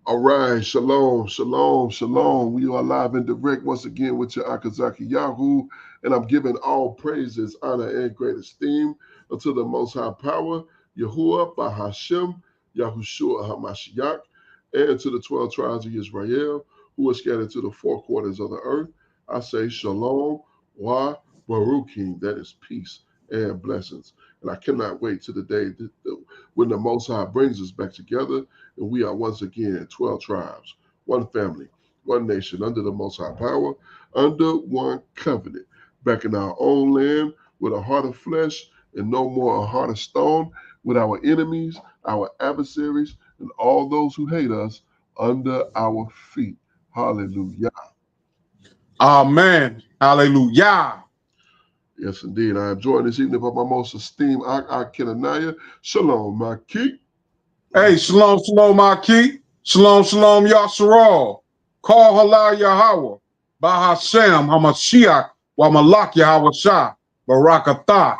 All right, shalom, shalom, shalom. We are live and direct once again with your Akazaki Yahoo, and I'm giving all praises, honor, and great esteem unto the Most High Power, Yahuwah, Bahashem, Yahushua HaMashiach, and to the 12 tribes of Israel who are scattered to the four quarters of the earth. I say shalom, wa baruchim, that is peace and blessings. And I cannot wait to the day when the Most High brings us back together and we are once again 12 tribes, one family, one nation, under the Most High power, under one covenant, back in our own land with a heart of flesh and no more a heart of stone, with our enemies, our adversaries, and all those who hate us under our feet. Hallelujah. Amen. Hallelujah. Yes, indeed. I am joined this evening by my most esteemed Kenaniah. Shalom, my king. Hey, shalom, shalom, Maki. Shalom, shalom, Yasharal. Call halal Yahweh. Bahashem, Hamashiach, wa Malak Yahweh Shah. Barakatah.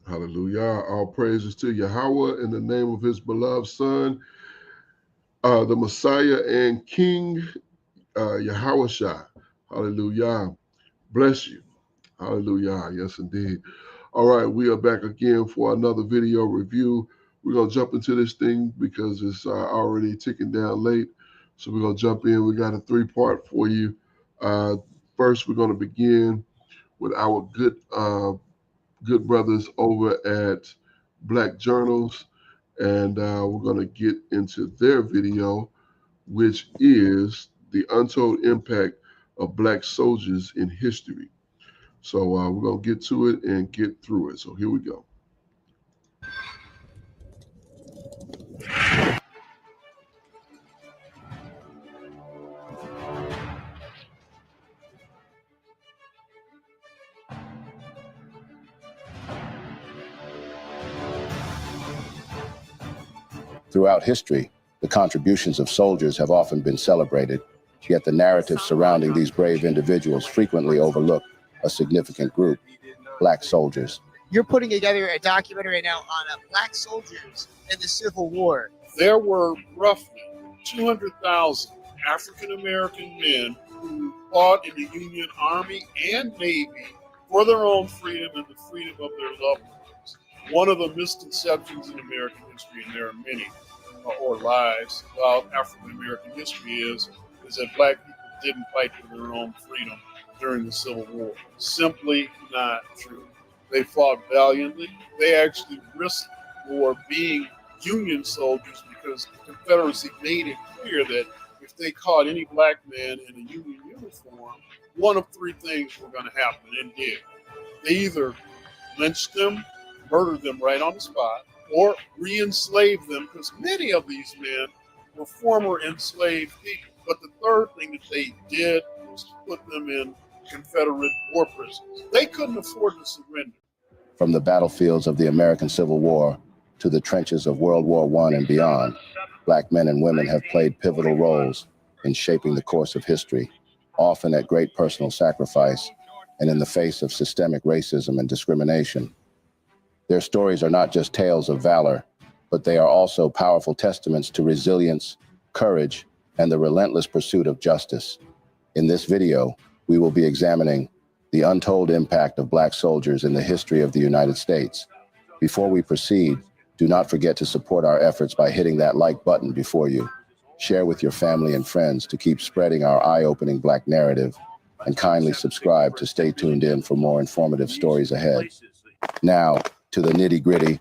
Hallelujah. All praises to Yahweh in the name of his beloved son, the Messiah and King, Yahweh Shah. Hallelujah. Bless you. Hallelujah. Yes, indeed. All right, we are back again for another video review. We're going to jump into this thing because it's already ticking down late. So we're going to jump in. We got a three-part for you. First, we're going to begin with our good brothers over at Black Journals. And we're going to get into their video, which is the untold impact of Black soldiers in history. So we're going to get to it and get through it. So here we go. Throughout history, the contributions of soldiers have often been celebrated, yet the narratives surrounding these brave individuals frequently overlook a significant group, Black soldiers. You're putting together a documentary right now on Black soldiers in the Civil War. There were roughly 200,000 African-American men who fought in the Union Army and Navy for their own freedom and the freedom of their loved ones. One of the misconceptions in American history, and there are many, or lies about African-American history is that Black people didn't fight for their own freedom during the Civil War. Simply not true. They fought valiantly. They actually risked for being Union soldiers because the Confederacy made it clear that if they caught any Black man in a Union uniform, one of three things were going to happen, and did. They either lynched them, murdered them right on the spot, or re-enslaved them, because many of these men were former enslaved people. But the third thing that they did was to put them in Confederate war prisons. They couldn't afford to surrender. From the battlefields of the American Civil War to the trenches of World War I and beyond, Black men and women have played pivotal roles in shaping the course of history, often at great personal sacrifice and in the face of systemic racism and discrimination. Their stories are not just tales of valor, but they are also powerful testaments to resilience, courage, and the relentless pursuit of justice. In this video, we will be examining the untold impact of Black soldiers in the history of the United States. Before we proceed, do not forget to support our efforts by hitting that like button before you. Share with your family and friends to keep spreading our eye-opening Black narrative, and kindly subscribe to stay tuned in for more informative stories ahead. Now, to the nitty-gritty.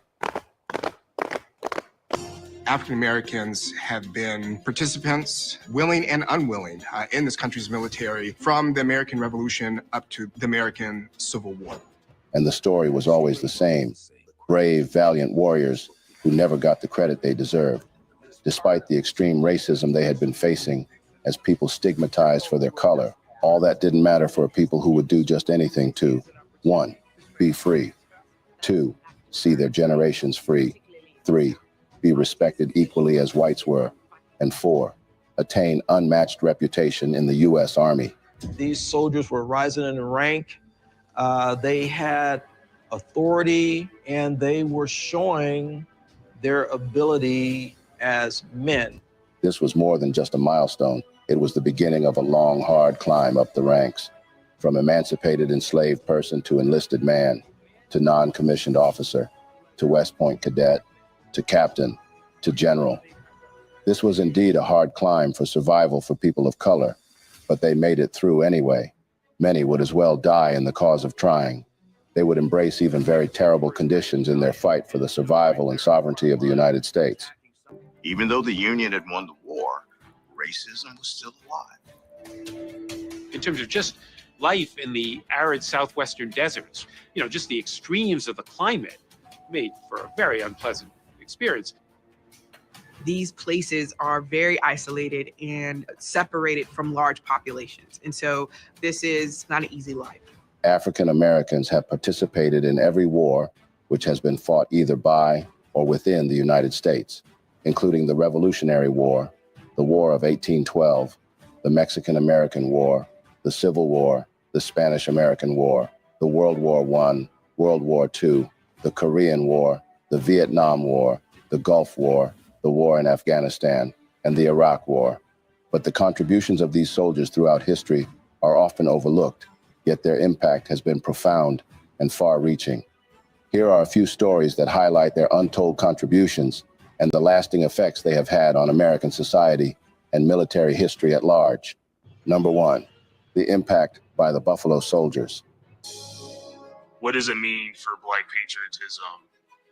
African Americans have been participants, willing and unwilling, in this country's military from the American Revolution up to the American Civil War. And the story was always the same. Brave, valiant warriors who never got the credit they deserved, despite the extreme racism they had been facing as people stigmatized for their color. All that didn't matter for a people who would do just anything to, 1, be free, 2, see their generations free, 3, be respected equally as whites were, and 4, attain unmatched reputation in the U.S. Army. These soldiers were rising in rank. They had authority, and they were showing their ability as men. This was more than just a milestone. It was the beginning of a long, hard climb up the ranks, from emancipated enslaved person to enlisted man, to non-commissioned officer, to West Point cadet, to captain, to general. This was indeed a hard climb for survival for people of color, but they made it through anyway. Many would as well die in the cause of trying. They would embrace even very terrible conditions in their fight for the survival and sovereignty of the United States. Even though the Union had won the war, racism was still alive. In terms of just life in the arid southwestern deserts, just the extremes of the climate made for a very unpleasant experience. These places are very isolated and separated from large populations. And so this is not an easy life. African Americans have participated in every war which has been fought either by or within the United States, including the Revolutionary War, the War of 1812, the Mexican-American War, the Civil War, the Spanish-American War, the World War I, World War II, the Korean War, the Vietnam War, the Gulf War, the war in Afghanistan, and the Iraq War. But the contributions of these soldiers throughout history are often overlooked, yet their impact has been profound and far-reaching. Here are a few stories that highlight their untold contributions and the lasting effects they have had on American society and military history at large. Number one, the impact by the Buffalo Soldiers. What does it mean for Black patriotism,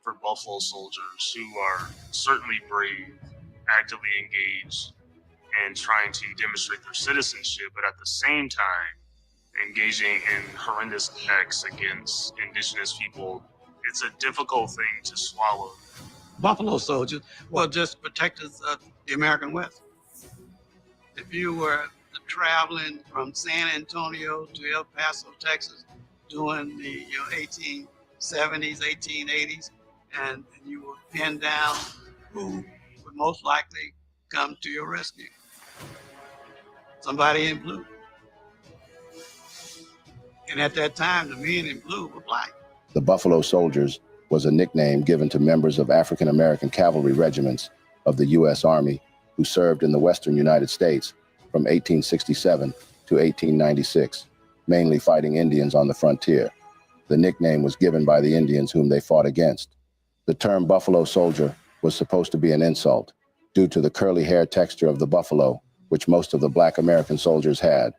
for Buffalo soldiers who are certainly brave, actively engaged, and trying to demonstrate their citizenship, but at the same time, engaging in horrendous acts against indigenous people? It's a difficult thing to swallow. Buffalo soldiers were just protectors of the American West. If you were traveling from San Antonio to El Paso, Texas, during the 1870s, 1880s, and you were pinned down, who would most likely come to your rescue? Somebody in blue. And at that time, the men in blue were Black. The Buffalo Soldiers was a nickname given to members of African American cavalry regiments of the U.S. Army who served in the western United States from 1867 to 1896, mainly fighting Indians on the frontier. The nickname was given by the Indians whom they fought against. The term Buffalo Soldier was supposed to be an insult due to the curly hair texture of the buffalo, which most of the Black American soldiers had.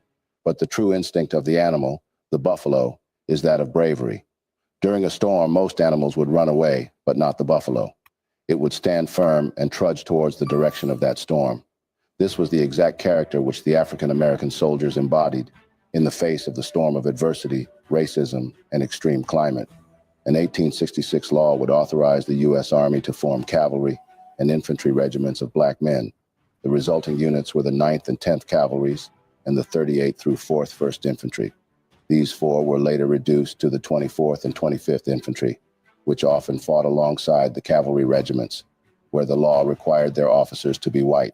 But the true instinct of the animal, the buffalo, is that of bravery. During a storm, most animals would run away, but not the buffalo. It would stand firm and trudge towards the direction of that storm. This was the exact character which the African American soldiers embodied in the face of the storm of adversity, racism, and extreme climate. An 1866 law would authorize the U.S. Army to form cavalry and infantry regiments of Black men. The resulting units were the 9th and 10th Cavalries and the 38th through 4th 1st Infantry. These four were later reduced to the 24th and 25th Infantry, which often fought alongside the cavalry regiments, where the law required their officers to be white.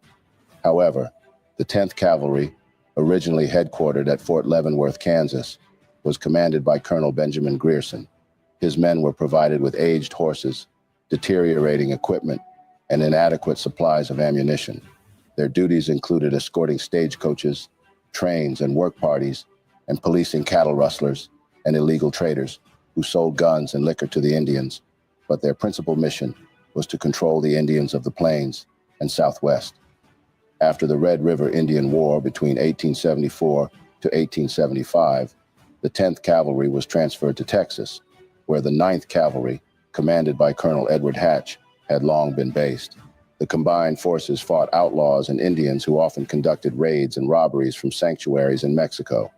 However, the 10th Cavalry, originally headquartered at Fort Leavenworth, Kansas, was commanded by Colonel Benjamin Grierson. His men were provided with aged horses, deteriorating equipment, and inadequate supplies of ammunition. Their duties included escorting stagecoaches, trains, and work parties, and policing cattle rustlers and illegal traders who sold guns and liquor to the Indians. But their principal mission was to control the Indians of the Plains and Southwest. After the Red River Indian War between 1874 to 1875, the 10th Cavalry was transferred to Texas, where the 9th Cavalry, commanded by Colonel Edward Hatch, had long been based. The combined forces fought outlaws and Indians who often conducted raids and robberies from sanctuaries in Mexico.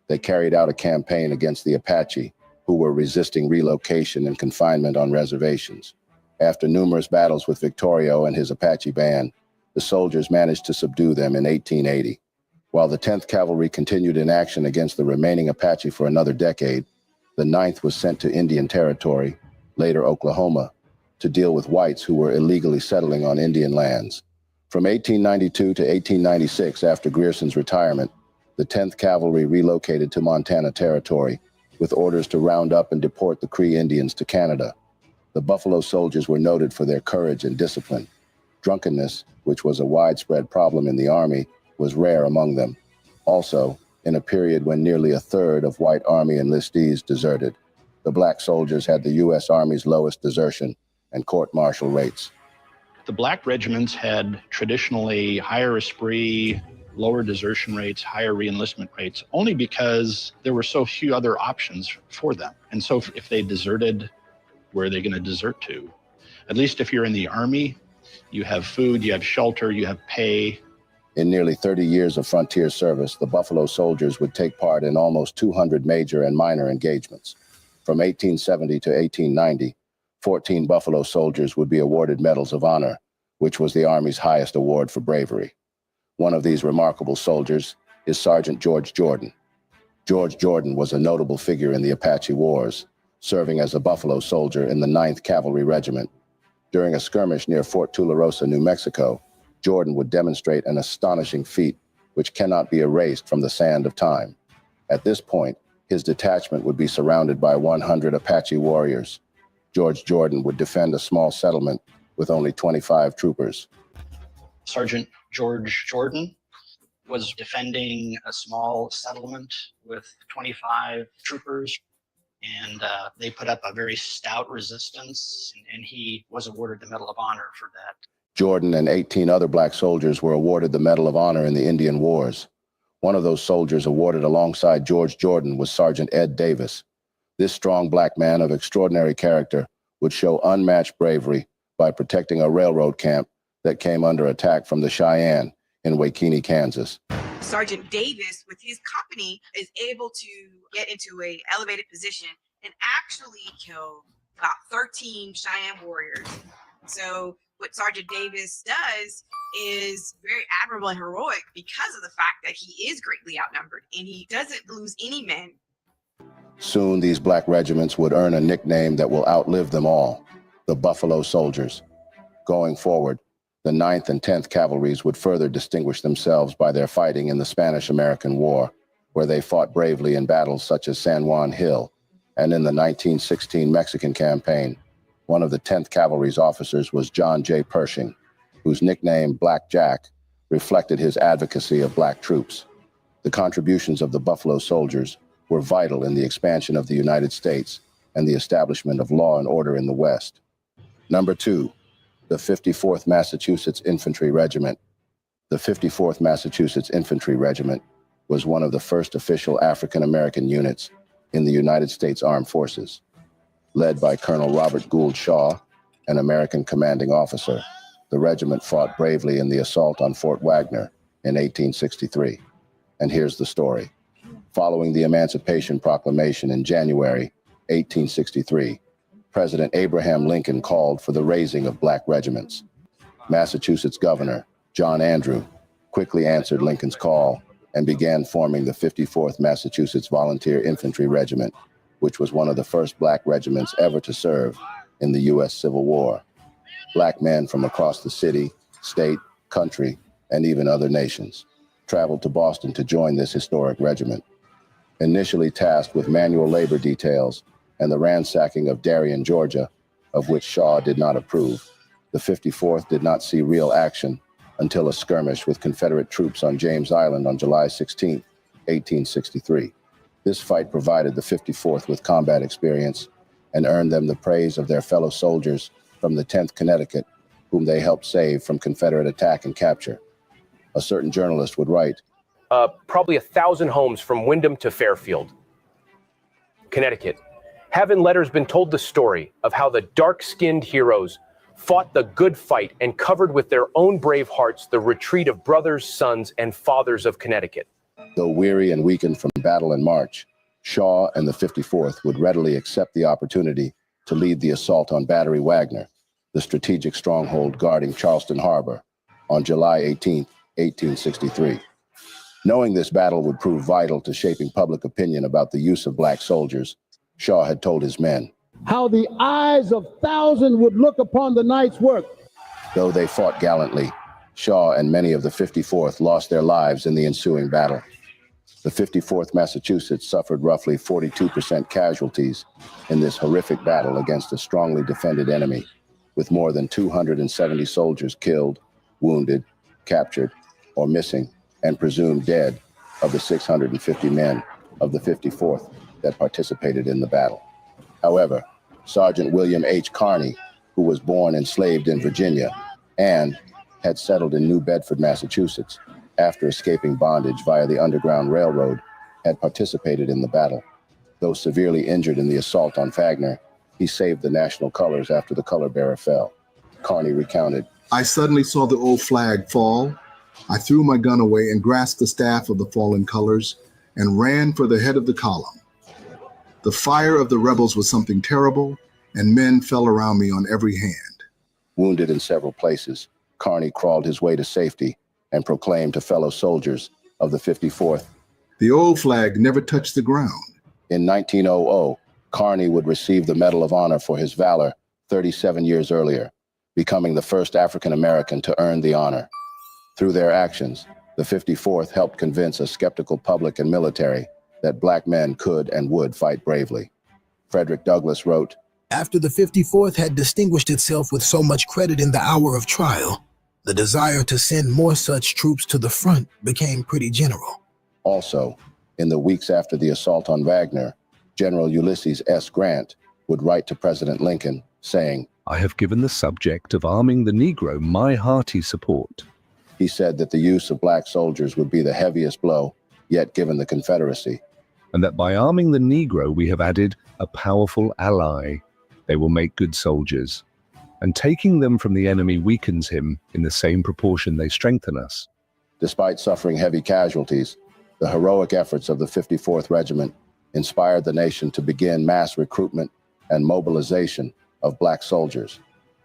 They carried out a campaign against the Apache, who were resisting relocation and confinement on reservations. After numerous battles with Victorio and his Apache band, the soldiers managed to subdue them in 1880. While the 10th Cavalry continued in action against the remaining Apache for another decade, the 9th was sent to Indian Territory, later Oklahoma, to deal with whites who were illegally settling on Indian lands. From 1892 to 1896, after Grierson's retirement, the 10th Cavalry relocated to Montana Territory with orders to round up and deport the Cree Indians to Canada. The Buffalo Soldiers were noted for their courage and discipline. Drunkenness, which was a widespread problem in the Army, was rare among them. Also, in a period when nearly a third of white Army enlistees deserted, the black soldiers had the U.S. Army's lowest desertion and court-martial rates. The black regiments had traditionally higher esprit, lower desertion rates, higher reenlistment rates, only because there were so few other options for them. And so if they deserted, where are they going to desert to? At least if you're in the Army, you have food, you have shelter, you have pay. In nearly 30 years of frontier service, the Buffalo Soldiers would take part in almost 200 major and minor engagements. From 1870 to 1890, 14 Buffalo Soldiers would be awarded Medals of Honor, which was the Army's highest award for bravery. One of these remarkable soldiers is Sergeant George Jordan. George Jordan was a notable figure in the Apache Wars, serving as a Buffalo Soldier in the 9th Cavalry Regiment. During a skirmish near Fort Tularosa, New Mexico, Jordan would demonstrate an astonishing feat which cannot be erased from the sand of time. At this point, his detachment would be surrounded by 100 Apache warriors. George Jordan would defend a small settlement with only 25 troopers. Sergeant George Jordan was defending a small settlement with 25 troopers, and they put up a very stout resistance, and he was awarded the Medal of Honor for that. Jordan and 18 other black soldiers were awarded the Medal of Honor in the Indian Wars. One of those soldiers awarded alongside George Jordan was Sergeant Ed Davis. This strong black man of extraordinary character would show unmatched bravery by protecting a railroad camp that came under attack from the Cheyenne in Wakini, Kansas. Sergeant Davis, with his company, is able to get into an elevated position and actually kill about 13 Cheyenne warriors. So what Sergeant Davis does is very admirable and heroic because of the fact that he is greatly outnumbered and he doesn't lose any men. Soon, these black regiments would earn a nickname that will outlive them all, the Buffalo Soldiers. Going forward, the 9th and 10th Cavalries would further distinguish themselves by their fighting in the Spanish-American War, where they fought bravely in battles such as San Juan Hill, and in the 1916 Mexican Campaign. One of the 10th Cavalry's officers was John J. Pershing, whose nickname, Black Jack, reflected his advocacy of black troops. The contributions of the Buffalo Soldiers were vital in the expansion of the United States and the establishment of law and order in the West. Number 2, the 54th Massachusetts Infantry Regiment. The 54th Massachusetts Infantry Regiment was one of the first official African-American units in the United States Armed Forces. Led by Colonel Robert Gould Shaw, an American commanding officer, the regiment fought bravely in the assault on Fort Wagner in 1863. And here's the story. Following the Emancipation Proclamation in January 1863, President Abraham Lincoln called for the raising of black regiments. Massachusetts Governor John Andrew quickly answered Lincoln's call and began forming the 54th Massachusetts Volunteer Infantry Regiment, which was one of the first black regiments ever to serve in the U.S. Civil War. Black men from across the city, state, country, and even other nations traveled to Boston to join this historic regiment. Initially tasked with manual labor details and the ransacking of Darien, Georgia, of which Shaw did not approve, the 54th did not see real action until a skirmish with Confederate troops on James Island on July 16, 1863. This fight provided the 54th with combat experience and earned them the praise of their fellow soldiers from the 10th Connecticut, whom they helped save from Confederate attack and capture. A certain journalist would write, probably 1,000 homes from Windham to Fairfield, Connecticut, have in letters been told the story of how the dark-skinned heroes fought the good fight and covered with their own brave hearts the retreat of brothers, sons, and fathers of Connecticut. Though weary and weakened from battle and march, Shaw and the 54th would readily accept the opportunity to lead the assault on Battery Wagner, the strategic stronghold guarding Charleston Harbor, on July 18, 1863. Knowing this battle would prove vital to shaping public opinion about the use of black soldiers, Shaw had told his men, how the eyes of thousands would look upon the night's work. Though they fought gallantly, Shaw and many of the 54th lost their lives in the ensuing battle. The 54th Massachusetts suffered roughly 42% casualties in this horrific battle against a strongly defended enemy. with more than 270 soldiers killed, wounded, captured, or missing, and presumed dead of the 650 men of the 54th that participated in the battle. However, Sergeant William H. Carney, who was born enslaved in Virginia and had settled in New Bedford, Massachusetts, after escaping bondage via the Underground Railroad, had participated in the battle. Though severely injured in the assault on Wagner, he saved the national colors after the color bearer fell. Carney recounted, "I suddenly saw the old flag fall. I threw my gun away and grasped the staff of the fallen colors and ran for the head of the column. The fire of the rebels was something terrible, and men fell around me on every hand." Wounded in several places, Carney crawled his way to safety and proclaimed to fellow soldiers of the 54th, "The old flag never touched the ground." In 1900, Carney would receive the Medal of Honor for his valor 37 years earlier, becoming the first African American to earn the honor. Through their actions, the 54th helped convince a skeptical public and military that Black men could and would fight bravely. Frederick Douglass wrote, "After the 54th had distinguished itself with so much credit in the hour of trial, the desire to send more such troops to the front became pretty general." Also, in the weeks after the assault on Wagner, General Ulysses S. Grant would write to President Lincoln, saying, "I have given the subject of arming the Negro my hearty support." He said that the use of Black soldiers would be the heaviest blow yet given the Confederacy. And that by arming the Negro we have added a powerful ally. They will make good soldiers. And taking them from the enemy weakens him in the same proportion they strengthen us. Despite suffering heavy casualties, the heroic efforts of the 54th Regiment inspired the nation to begin mass recruitment and mobilization of Black soldiers.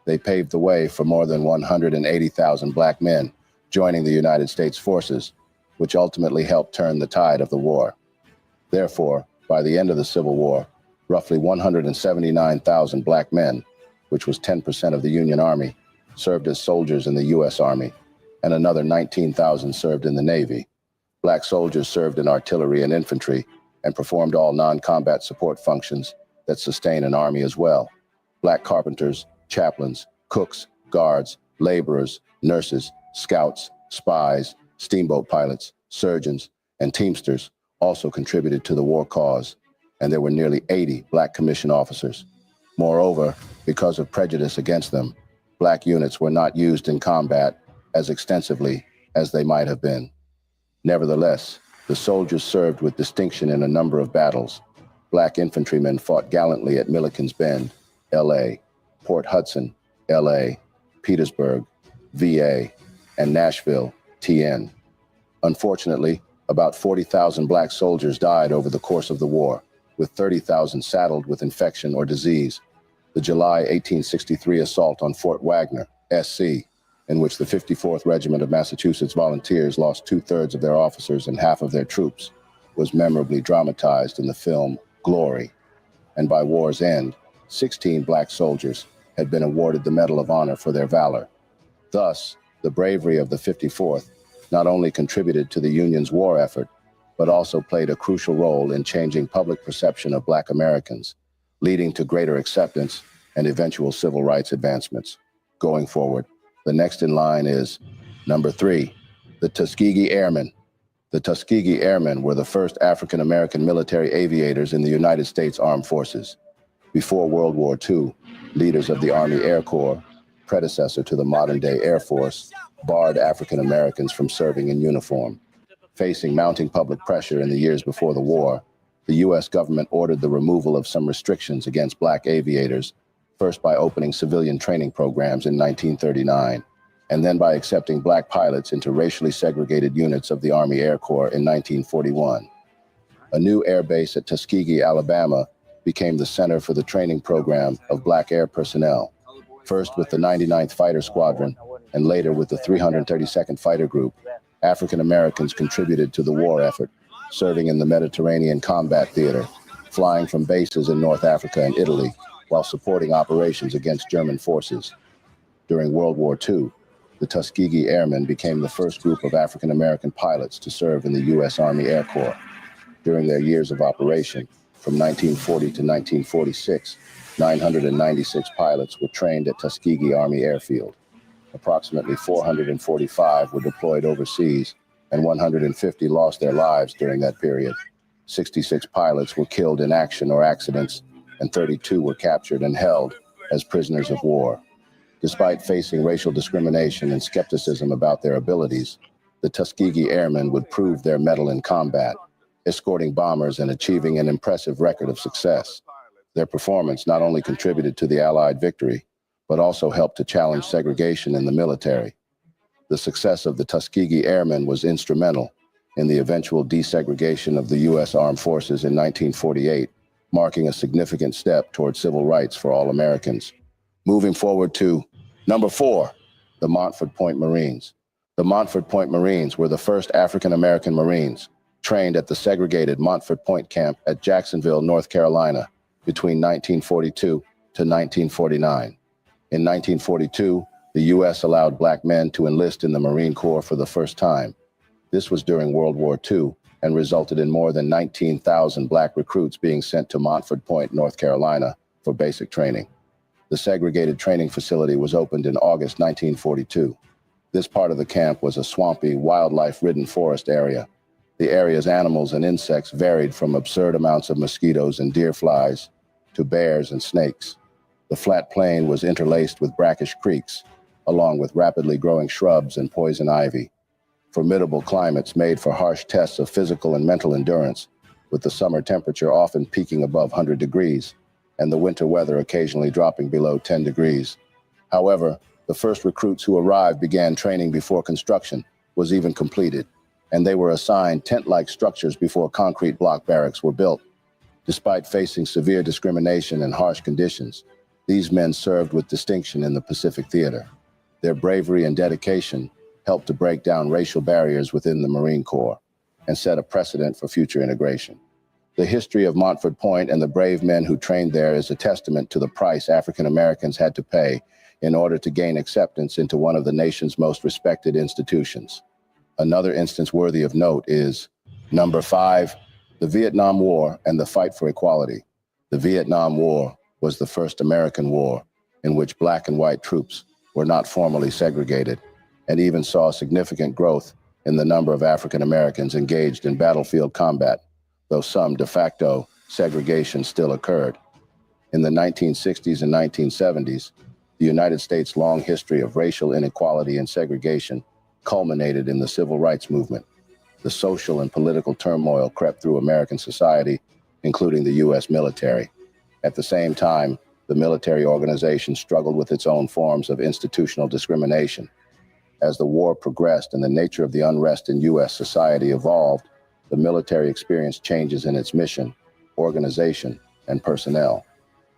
They paved the way for more than 180,000 Black men joining the United States forces, which ultimately helped turn the tide of the war. Therefore, by the end of the Civil War, roughly 179,000 Black men, which was 10% of the Union Army, served as soldiers in the U.S. Army, and another 19,000 served in the Navy. Black soldiers served in artillery and infantry and performed all non-combat support functions that sustain an army as well. Black carpenters, chaplains, cooks, guards, laborers, nurses, scouts, spies, steamboat pilots, surgeons, and teamsters also contributed to the war cause, and there were nearly 80 Black commissioned officers. Moreover, because of prejudice against them, Black units were not used in combat as extensively as they might have been. Nevertheless, the soldiers served with distinction in a number of battles. Black infantrymen fought gallantly at Milliken's Bend, L.A., Port Hudson, L.A., Petersburg, VA, and Nashville, TN. Unfortunately, about 40,000 Black soldiers died over the course of the war, with 30,000 saddled with infection or disease. The July 1863 assault on Fort Wagner, SC, in which the 54th Regiment of Massachusetts Volunteers lost 2/3 of their officers and half of their troops, was memorably dramatized in the film Glory. And by war's end, 16 Black soldiers had been awarded the Medal of Honor for their valor. Thus, the bravery of the 54th not only contributed to the Union's war effort, but also played a crucial role in changing public perception of Black Americans, leading to greater acceptance and eventual civil rights advancements. Going forward, the next in line is number 3, the Tuskegee Airmen. The Tuskegee Airmen were the first African-American military aviators in the United States Armed Forces. Before World War II, leaders of the Army Air Corps, predecessor to the modern-day Air Force, barred African Americans from serving in uniform. Facing mounting public pressure in the years before the war, the U.S. government ordered the removal of some restrictions against Black aviators, first by opening civilian training programs in 1939, and then by accepting Black pilots into racially segregated units of the Army Air Corps in 1941. A new air base at Tuskegee, Alabama, became the center for the training program of Black air personnel, first with the 99th Fighter Squadron, and later with the 332nd Fighter Group. African Americans contributed to the war effort, serving in the Mediterranean Combat Theater, flying from bases in North Africa and Italy, while supporting operations against German forces. During World War II, the Tuskegee Airmen became the first group of African American pilots to serve in the U.S. Army Air Corps. During their years of operation, from 1940 to 1946, 996 pilots were trained at Tuskegee Army Airfield. Approximately 445 were deployed overseas, and 150 lost their lives during that period. 66 pilots were killed in action or accidents, and 32 were captured and held as prisoners of war. Despite facing racial discrimination and skepticism about their abilities, the Tuskegee Airmen would prove their mettle in combat, escorting bombers and achieving an impressive record of success. Their performance not only contributed to the Allied victory, but also helped to challenge segregation in the military. The success of the Tuskegee Airmen was instrumental in the eventual desegregation of the U.S. Armed Forces in 1948, marking a significant step toward civil rights for all Americans. Moving forward to number 4, the Montford Point Marines. The Montford Point Marines were the first African-American Marines trained at the segregated Montford Point camp at Jacksonville, North Carolina, between 1942 to 1949. In 1942, the U.S. allowed black men to enlist in the Marine Corps for the first time. This was during World War II and resulted in more than 19,000 black recruits being sent to Montford Point, North Carolina, for basic training. The segregated training facility was opened in August 1942. This part of the camp was a swampy, wildlife-ridden forest area. The area's animals and insects varied from absurd amounts of mosquitoes and deer flies to bears and snakes. The flat plain was interlaced with brackish creeks, along with rapidly growing shrubs and poison ivy. Formidable climates made for harsh tests of physical and mental endurance, with the summer temperature often peaking above 100 degrees, and the winter weather occasionally dropping below 10 degrees. However, the first recruits who arrived began training before construction was even completed, and they were assigned tent-like structures before concrete block barracks were built. Despite facing severe discrimination and harsh conditions, these men served with distinction in the Pacific Theater. Their bravery and dedication helped to break down racial barriers within the Marine Corps and set a precedent for future integration. The history of Montford Point and the brave men who trained there is a testament to the price African Americans had to pay in order to gain acceptance into one of the nation's most respected institutions. Another instance worthy of note is number 5, the Vietnam War and the fight for equality. The Vietnam War was the first American war in which black and white troops were not formally segregated, and even saw significant growth in the number of African Americans engaged in battlefield combat, though some de facto segregation still occurred. In the 1960s and 1970s, the United States' long history of racial inequality and segregation culminated in the Civil Rights Movement. The social and political turmoil crept through American society, including the U.S. military. At the same time, the military organization struggled with its own forms of institutional discrimination. As the war progressed and the nature of the unrest in U.S. society evolved, the military experienced changes in its mission, organization, and personnel.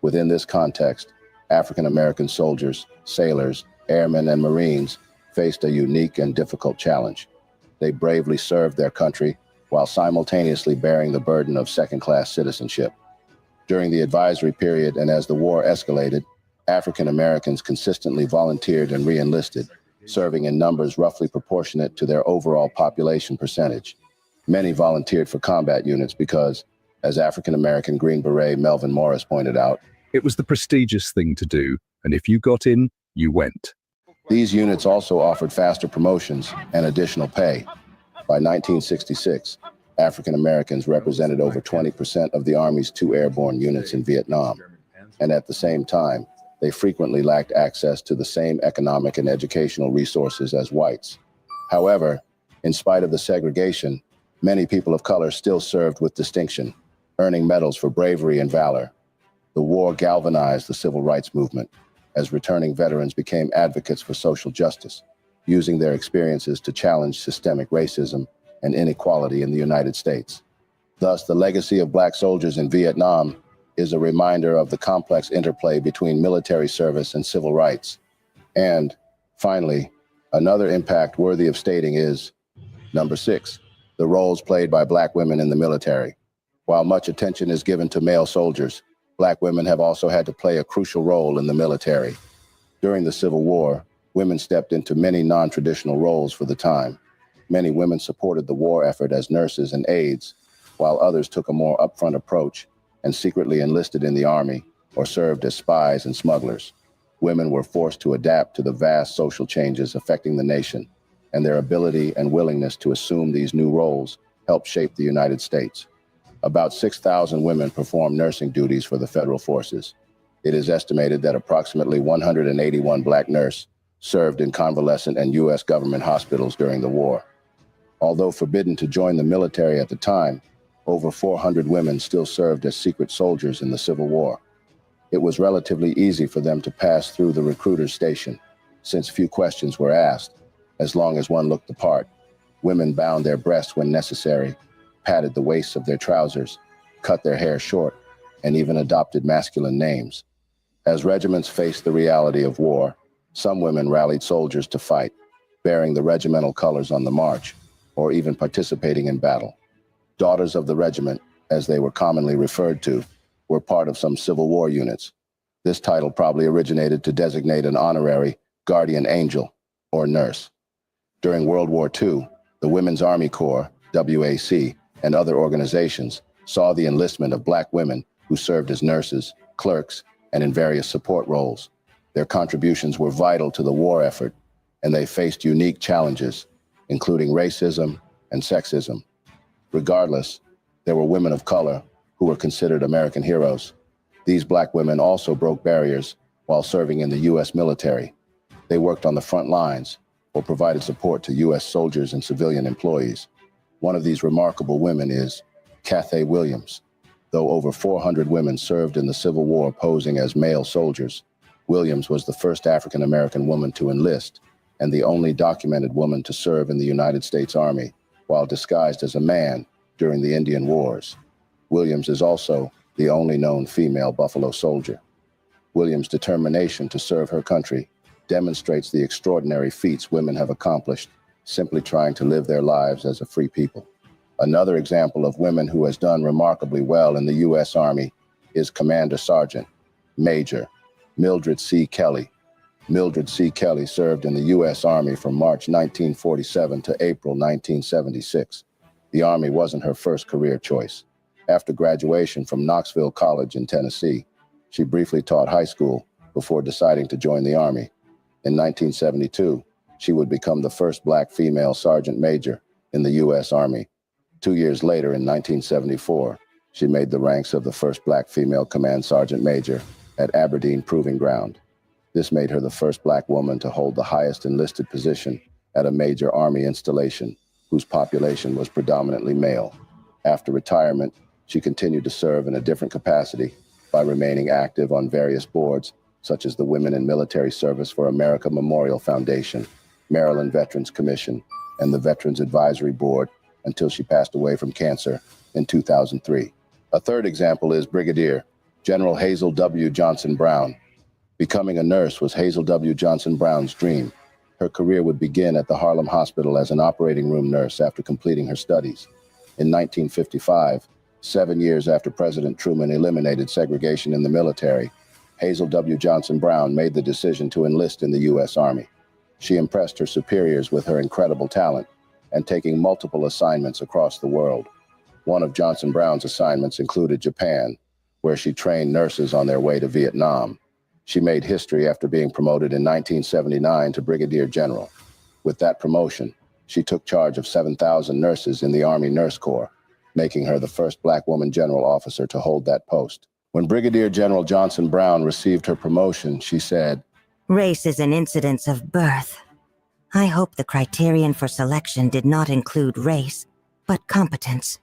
Within this context, African American soldiers, sailors, airmen, and Marines faced a unique and difficult challenge. They bravely served their country while simultaneously bearing the burden of second-class citizenship. During the advisory period and as the war escalated, African Americans consistently volunteered and re-enlisted, serving in numbers roughly proportionate to their overall population percentage. Many volunteered for combat units because, as African American Green Beret Melvin Morris pointed out, it was the prestigious thing to do, and if you got in, you went. These units also offered faster promotions and additional pay. By 1966, African Americans represented over 20% of the Army's 2 airborne units in Vietnam, and at the same time, they frequently lacked access to the same economic and educational resources as whites. However, in spite of the segregation, many people of color still served with distinction, earning medals for bravery and valor. The war galvanized the civil rights movement as returning veterans became advocates for social justice, using their experiences to challenge systemic racism and inequality in the United States. Thus, the legacy of black soldiers in Vietnam is a reminder of the complex interplay between military service and civil rights. And finally, another impact worthy of stating is number 6, the roles played by black women in the military. While much attention is given to male soldiers, black women have also had to play a crucial role in the military. During the Civil War, women stepped into many non-traditional roles for the time. Many women supported the war effort as nurses and aides, while others took a more upfront approach and secretly enlisted in the Army, or served as spies and smugglers. Women were forced to adapt to the vast social changes affecting the nation, and their ability and willingness to assume these new roles helped shape the United States. About 6,000 women performed nursing duties for the federal forces. It is estimated that approximately 181 Black nurses served in convalescent and U.S. government hospitals during the war. Although forbidden to join the military at the time, over 400 women still served as secret soldiers in the Civil War. It was relatively easy for them to pass through the recruiter's station, since few questions were asked, as long as one looked the part. Women bound their breasts when necessary, padded the waists of their trousers, cut their hair short, and even adopted masculine names. As regiments faced the reality of war, some women rallied soldiers to fight, bearing the regimental colors on the march, or even participating in battle. Daughters of the regiment, as they were commonly referred to, were part of some Civil War units. This title probably originated to designate an honorary guardian angel or nurse. During World War II, the Women's Army Corps, WAC, and other organizations saw the enlistment of Black women who served as nurses, clerks, and in various support roles. Their contributions were vital to the war effort, and they faced unique challenges, including racism and sexism. Regardless, there were women of color who were considered American heroes. These Black women also broke barriers while serving in the U.S. military. They worked on the front lines or provided support to U.S. soldiers and civilian employees. One of these remarkable women is Cathay Williams. Though over 400 women served in the Civil War posing as male soldiers, Williams was the first African-American woman to enlist and the only documented woman to serve in the United States Army while disguised as a man during the Indian Wars. Williams is also the only known female Buffalo Soldier. Williams' determination to serve her country demonstrates the extraordinary feats women have accomplished simply trying to live their lives as a free people. Another example of women who has done remarkably well in the U.S. Army is Commander Sergeant Major Mildred C. Kelly. Mildred C. Kelly served in the U.S. Army from March 1947 to April 1976. The Army wasn't her first career choice. After graduation from Knoxville College in Tennessee, she briefly taught high school before deciding to join the Army. In 1972, she would become the first Black female sergeant major in the U.S. Army. 2 years later, in 1974, she made the ranks of the first Black female command sergeant major at Aberdeen Proving Ground. This made her the first Black woman to hold the highest enlisted position at a major Army installation, whose population was predominantly male. After retirement, she continued to serve in a different capacity by remaining active on various boards, such as the Women in Military Service for America Memorial Foundation, Maryland Veterans Commission, and the Veterans Advisory Board, until she passed away from cancer in 2003. A third example is Brigadier General Hazel W. Johnson Brown. Becoming a nurse was Hazel W. Johnson Brown's dream. Her career would begin at the Harlem Hospital as an operating room nurse after completing her studies. In 1955, 7 years after President Truman eliminated segregation in the military, Hazel W. Johnson Brown made the decision to enlist in the U.S. Army. She impressed her superiors with her incredible talent and taking multiple assignments across the world. One of Johnson Brown's assignments included Japan, where she trained nurses on their way to Vietnam. She made history after being promoted in 1979 to Brigadier General. With that promotion, she took charge of 7,000 nurses in the Army Nurse Corps, making her the first Black woman general officer to hold that post. When Brigadier General Johnson Brown received her promotion, she said, "Race is an incidence of birth. I hope the criterion for selection did not include race, but competence."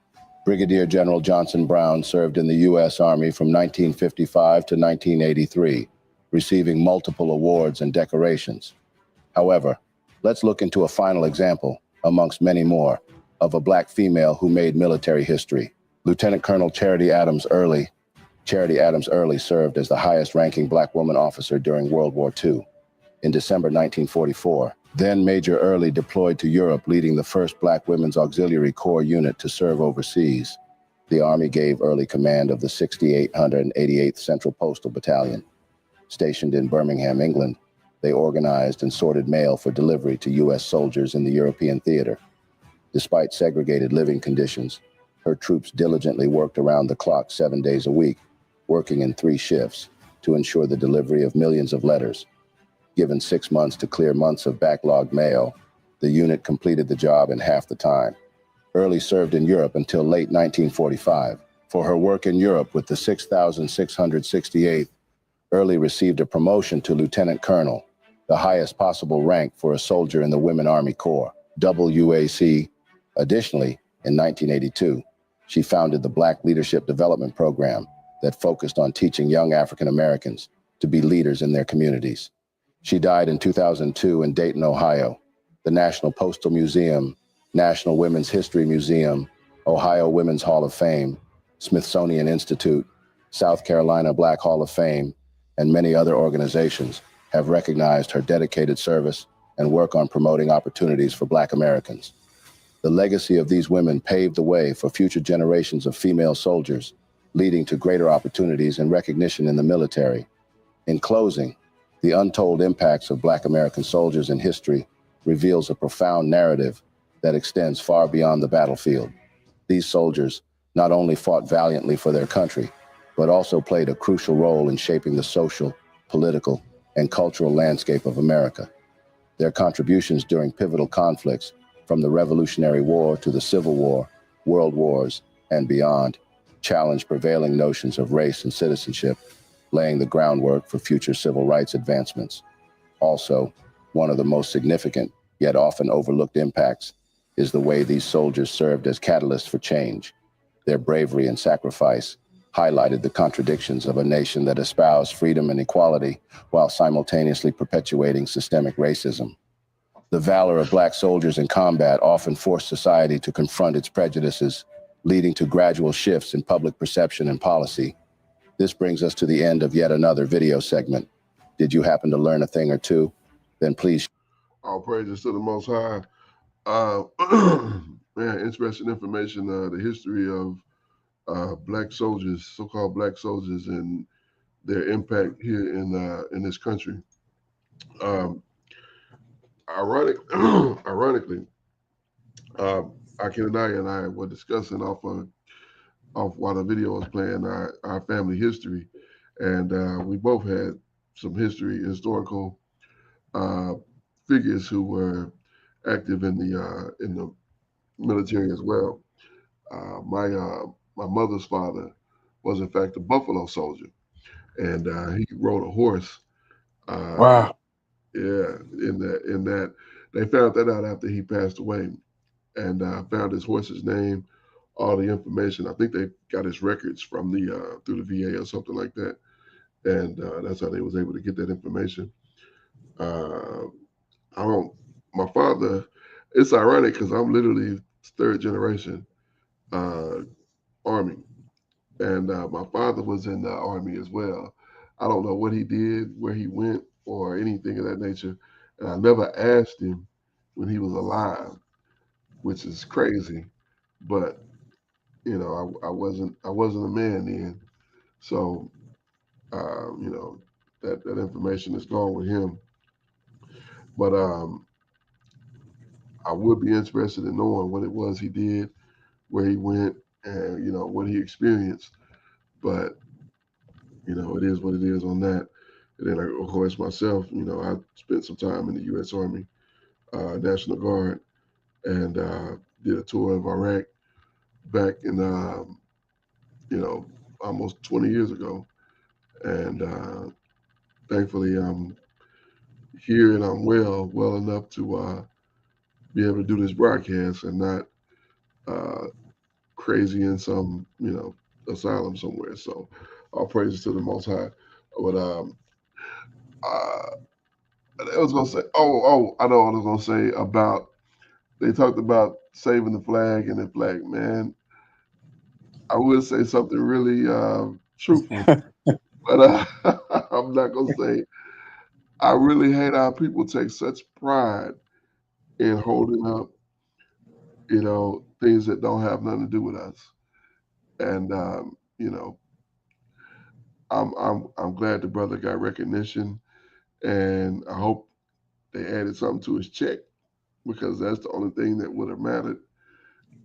Brigadier General Johnson Brown served in the U.S. Army from 1955 to 1983, receiving multiple awards and decorations. However, let's look into a final example, amongst many more, of a Black female who made military history. Lieutenant Colonel Charity Adams Early. Charity Adams Early served as the highest-ranking Black woman officer during World War II. In December 1944, then Major Early deployed to Europe, leading the first Black Women's Auxiliary Corps unit to serve overseas. The Army gave Early command of the 6888th Central Postal Battalion. Stationed in Birmingham, England, they organized and sorted mail for delivery to U.S. soldiers in the European theater. Despite segregated living conditions, her troops diligently worked around the clock 7 days a week, working in 3 shifts. to ensure the delivery of millions of letters. Given 6 months to clear months of backlogged mail, the unit completed the job in half the time. Early served in Europe until late 1945. For her work in Europe with the 6,668th, Early received a promotion to lieutenant colonel, the highest possible rank for a soldier in the Women Army Corps, WAC. Additionally, in 1982, she founded the Black Leadership Development Program that focused on teaching young African Americans to be leaders in their communities. She died in 2002 in Dayton, Ohio. The National Postal Museum, National Women's History Museum, Ohio Women's Hall of Fame, Smithsonian Institute, South Carolina Black Hall of Fame, and many other organizations have recognized her dedicated service and work on promoting opportunities for Black Americans. The legacy of these women paved the way for future generations of female soldiers, leading to greater opportunities and recognition in the military. In closing, the untold impacts of Black American soldiers in history reveals a profound narrative that extends far beyond the battlefield. These soldiers not only fought valiantly for their country, but also played a crucial role in shaping the social, political, and cultural landscape of America. Their contributions during pivotal conflicts, from the Revolutionary War to the Civil War, World Wars, and beyond, challenged prevailing notions of race and citizenship, laying the groundwork for future civil rights advancements. Also, one of the most significant, yet often overlooked impacts, is the way these soldiers served as catalysts for change. Their bravery and sacrifice highlighted the contradictions of a nation that espoused freedom and equality while simultaneously perpetuating systemic racism. The valor of Black soldiers in combat often forced society to confront its prejudices, leading to gradual shifts in public perception and policy. This brings us to the end of yet another video segment. Did you happen to learn a thing or two? Then please. All praises to the Most High. Man, interesting information. The history of Black soldiers, so-called Black soldiers, and their impact here in this country. Ironically, Akinanaya and I were discussing off while the video was playing our family history, and we both had some historical figures who were active in the military as well. My mother's father was in fact a Buffalo soldier, and he rode a horse. Wow. Yeah, in that they found that out after he passed away, and found his horse's name, all the information. I think they got his records from the through the VA or something like that, and that's how they was able to get that information. My father. It's ironic because I'm literally third generation Army. And my father was in the Army as well. I don't know what he did, where he went, or anything of that nature. And I never asked him when he was alive, which is crazy. But I wasn't a man then, so that information is gone with him. But I would be interested in knowing what it was he did, where he went, and what he experienced. But it is what it is on that. And then, of course, myself, I spent some time in the U.S. Army, National Guard, and did a tour of Iraq back in, almost 20 years ago. And thankfully, I'm here and I'm well enough to be able to do this broadcast and not crazy in some, asylum somewhere. So all praises to the Most High. But I was gonna say, I know what I was gonna say about. They talked about saving the flag and the flag, man. I would say something really truthful, but I'm not gonna say. I really hate how people take such pride in holding up, things that don't have nothing to do with us. And I'm glad the brother got recognition, and I hope they added something to his check because that's the only thing that would have mattered.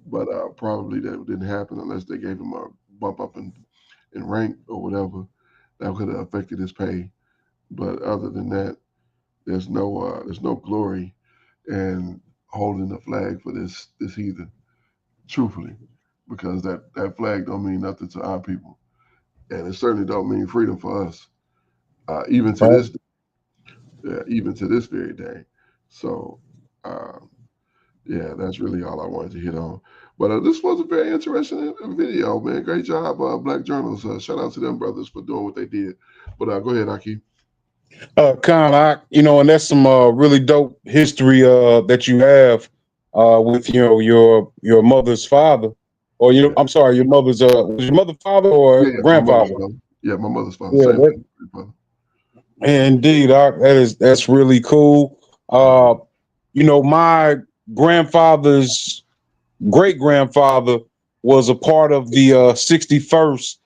But probably that didn't happen unless they gave him a bump up in rank or whatever. that could have affected his pay. But other than that, there's no glory in holding the flag for this heathen, truthfully, because that flag don't mean nothing to our people, and it certainly don't mean freedom for us, even to this, even to this very day. So, yeah, that's really all I wanted to hit on. But this was a very interesting video, man. Great job, Black Journals. Shout out to them brothers for doing what they did. But go ahead, Aki. Con, and that's some really dope history that you have with your mother's father, or I'm sorry, your mother's was your mother father or Yeah, my grandfather? mother's father. Yeah, my mother's father. Yeah, Same thing. Brother. Indeed, that's really cool. My grandfather's great grandfather was a part of the 61st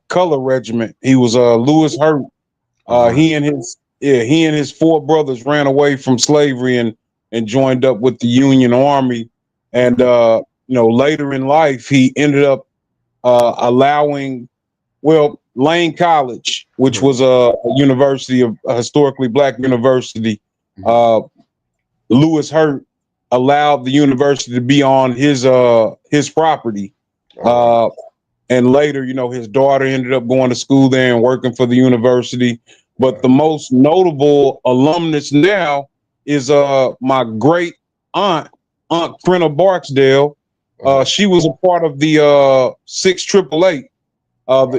Color Regiment. He was Lewis Hurt. He and his four brothers ran away from slavery and joined up with the Union Army. And later in life, he ended up allowing, Lane College, which was a university, a historically Black university. Lewis Hurt allowed the university to be on his property. And later, his daughter ended up going to school there and working for the university. But the most notable alumnus now is my great Aunt Brenna Barksdale. She was a part of the 6888.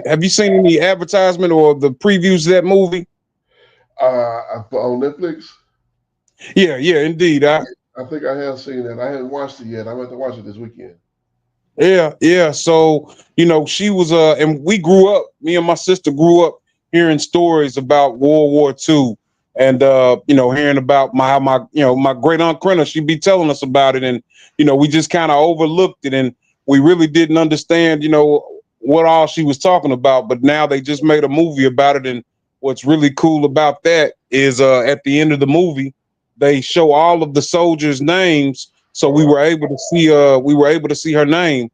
Have you seen any advertisement or the previews of that movie? On Netflix? Yeah, indeed. I think I have seen that. I haven't watched it yet. I'm going to watch it this weekend. Yeah. So, she was and we grew up, me and my sister grew up hearing stories about World War II and hearing about my great Aunt Krenna, she'd be telling us about it, and we just kind of overlooked it, and we really didn't understand, what all she was talking about. But now they just made a movie about it, and what's really cool about that is at the end of the movie, they show all of the soldiers' names. So we were able to see her name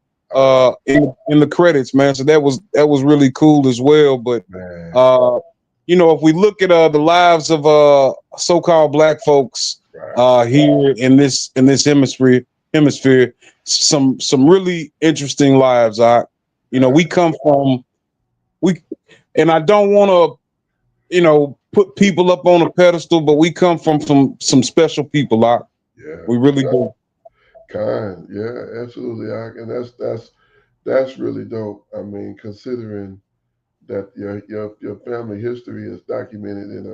in the credits, man. So that was really cool as well. But if we look at the lives of so-called Black folks here in this hemisphere, some really interesting lives. We come from and I don't want to put people up on a pedestal, but we come from some special people. Yeah, we really do. Kind, yeah, absolutely, and that's really dope. I mean, considering that your family history is documented in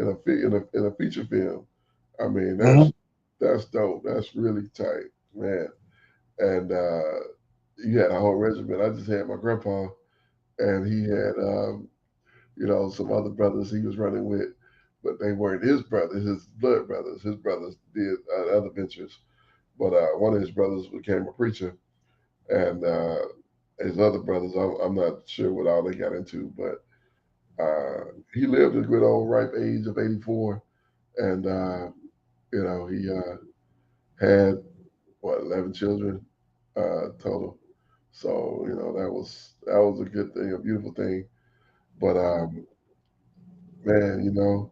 a feature film. I mean, that's dope. That's really tight, man. And you had a whole regiment. I just had my grandpa, and he had some other brothers he was running with, but they weren't his brothers, his blood brothers. His brothers did other ventures, but one of his brothers became a preacher, and his other brothers, I'm not sure what all they got into, but he lived a good old ripe age of 84, and he had 11 children total. So that was a good thing, a beautiful thing. But man,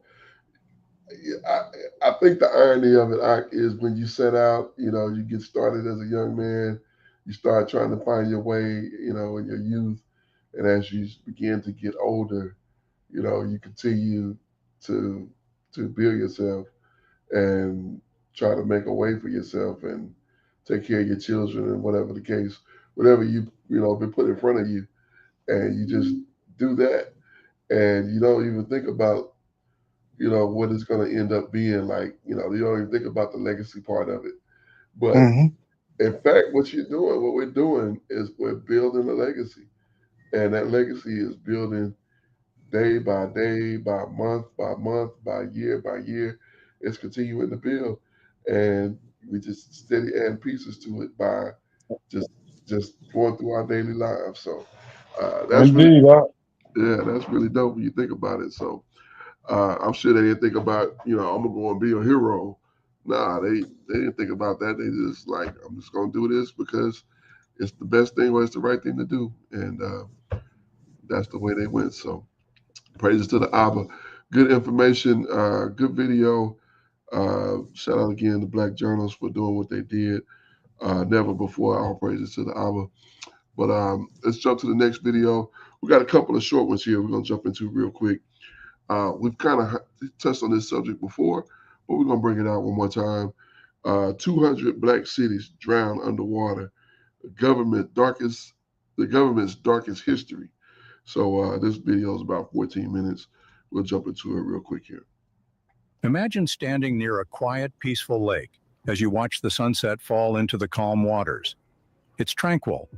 I think the irony of it is when you set out, you get started as a young man, you start trying to find your way, in your youth, and as you begin to get older, you continue to build yourself and try to make a way for yourself and take care of your children and whatever the case, whatever been put in front of you, and you just do that, and you don't even think about what it's going to end up being like. You don't even think about the legacy part of it. But in fact, what we're doing is we're building a legacy, and that legacy is building day by day, by month, by year. It's continuing to build, and we just steady adding pieces to it by just going through our daily lives. So that's Indeed, that's really dope when you think about it. So I'm sure they didn't think about I'm gonna go and be a hero. Nah, they didn't think about that. They just like, I'm just gonna do this because it's the best thing or it's the right thing to do, and that's the way they went. So praises to the Abba. Good information, good video. Shout out again to Black Journals for doing what they did. Never before. All praises to the Abba. But let's jump to the next video. We got a couple of short ones here we're going to jump into real quick. We've kind of touched on this subject before, but we're going to bring it out one more time. 200 black cities drowned underwater. The government's darkest history. So this video is about 14 minutes. We'll jump into it real quick here. Imagine standing near a quiet, peaceful lake as you watch the sunset fall into the calm waters. It's tranquil,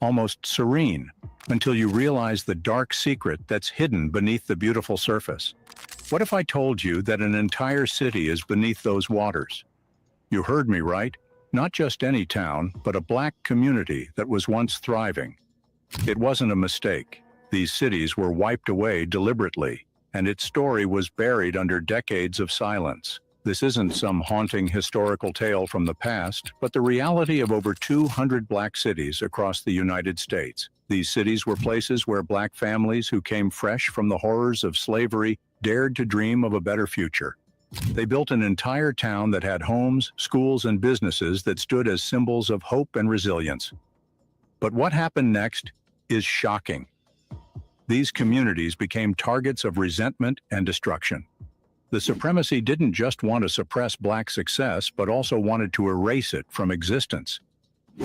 almost serene, until you realize the dark secret that's hidden beneath the beautiful surface. What if I told you that an entire city is beneath those waters? You heard me right. Not just any town, but a black community that was once thriving. It wasn't a mistake. These cities were wiped away deliberately, and its story was buried under decades of silence. This isn't some haunting historical tale from the past, but the reality of over 200 black cities across the United States. These cities were places where black families who came fresh from the horrors of slavery dared to dream of a better future. They built an entire town that had homes, schools, and businesses that stood as symbols of hope and resilience. But what happened next is shocking. These communities became targets of resentment and destruction. The supremacy didn't just want to suppress black success, but also wanted to erase it from existence.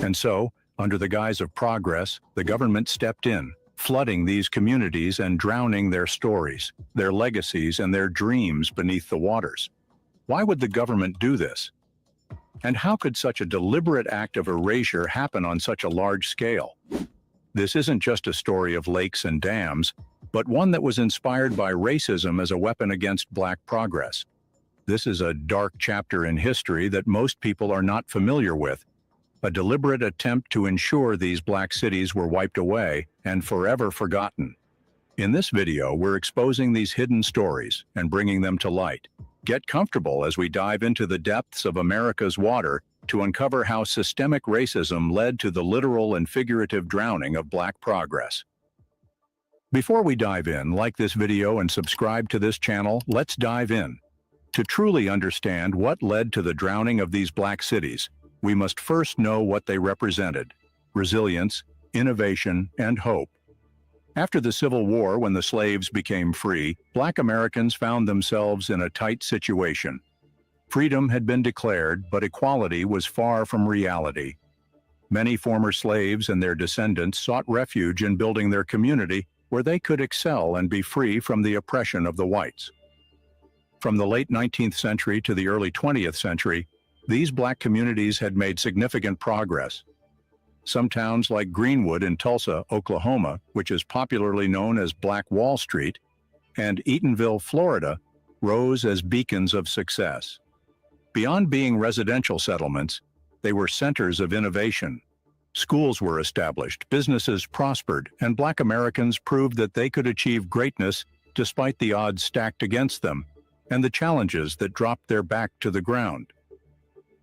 And so, under the guise of progress, the government stepped in, flooding these communities and drowning their stories, their legacies, and their dreams beneath the waters. Why would the government do this? And how could such a deliberate act of erasure happen on such a large scale? This isn't just a story of lakes and dams, but one that was inspired by racism as a weapon against black progress. This is a dark chapter in history that most people are not familiar with, a deliberate attempt to ensure these black cities were wiped away and forever forgotten. In this video, we're exposing these hidden stories and bringing them to light. Get comfortable as we dive into the depths of America's water to uncover how systemic racism led to the literal and figurative drowning of black progress. Before we dive in, like this video and subscribe to this channel. Let's dive in. To truly understand what led to the drowning of these black cities, we must first know what they represented: resilience, innovation, and hope. After the Civil War, when the slaves became free, black Americans found themselves in a tight situation. Freedom had been declared, but equality was far from reality. Many former slaves and their descendants sought refuge in building their community where they could excel and be free from the oppression of the whites. From the late 19th century to the early 20th century, these black communities had made significant progress. Some towns like Greenwood in Tulsa, Oklahoma, which is popularly known as Black Wall Street, and Eatonville, Florida, rose as beacons of success. Beyond being residential settlements, they were centers of innovation. Schools were established, businesses prospered, and black Americans proved that they could achieve greatness despite the odds stacked against them and the challenges that dropped their back to the ground.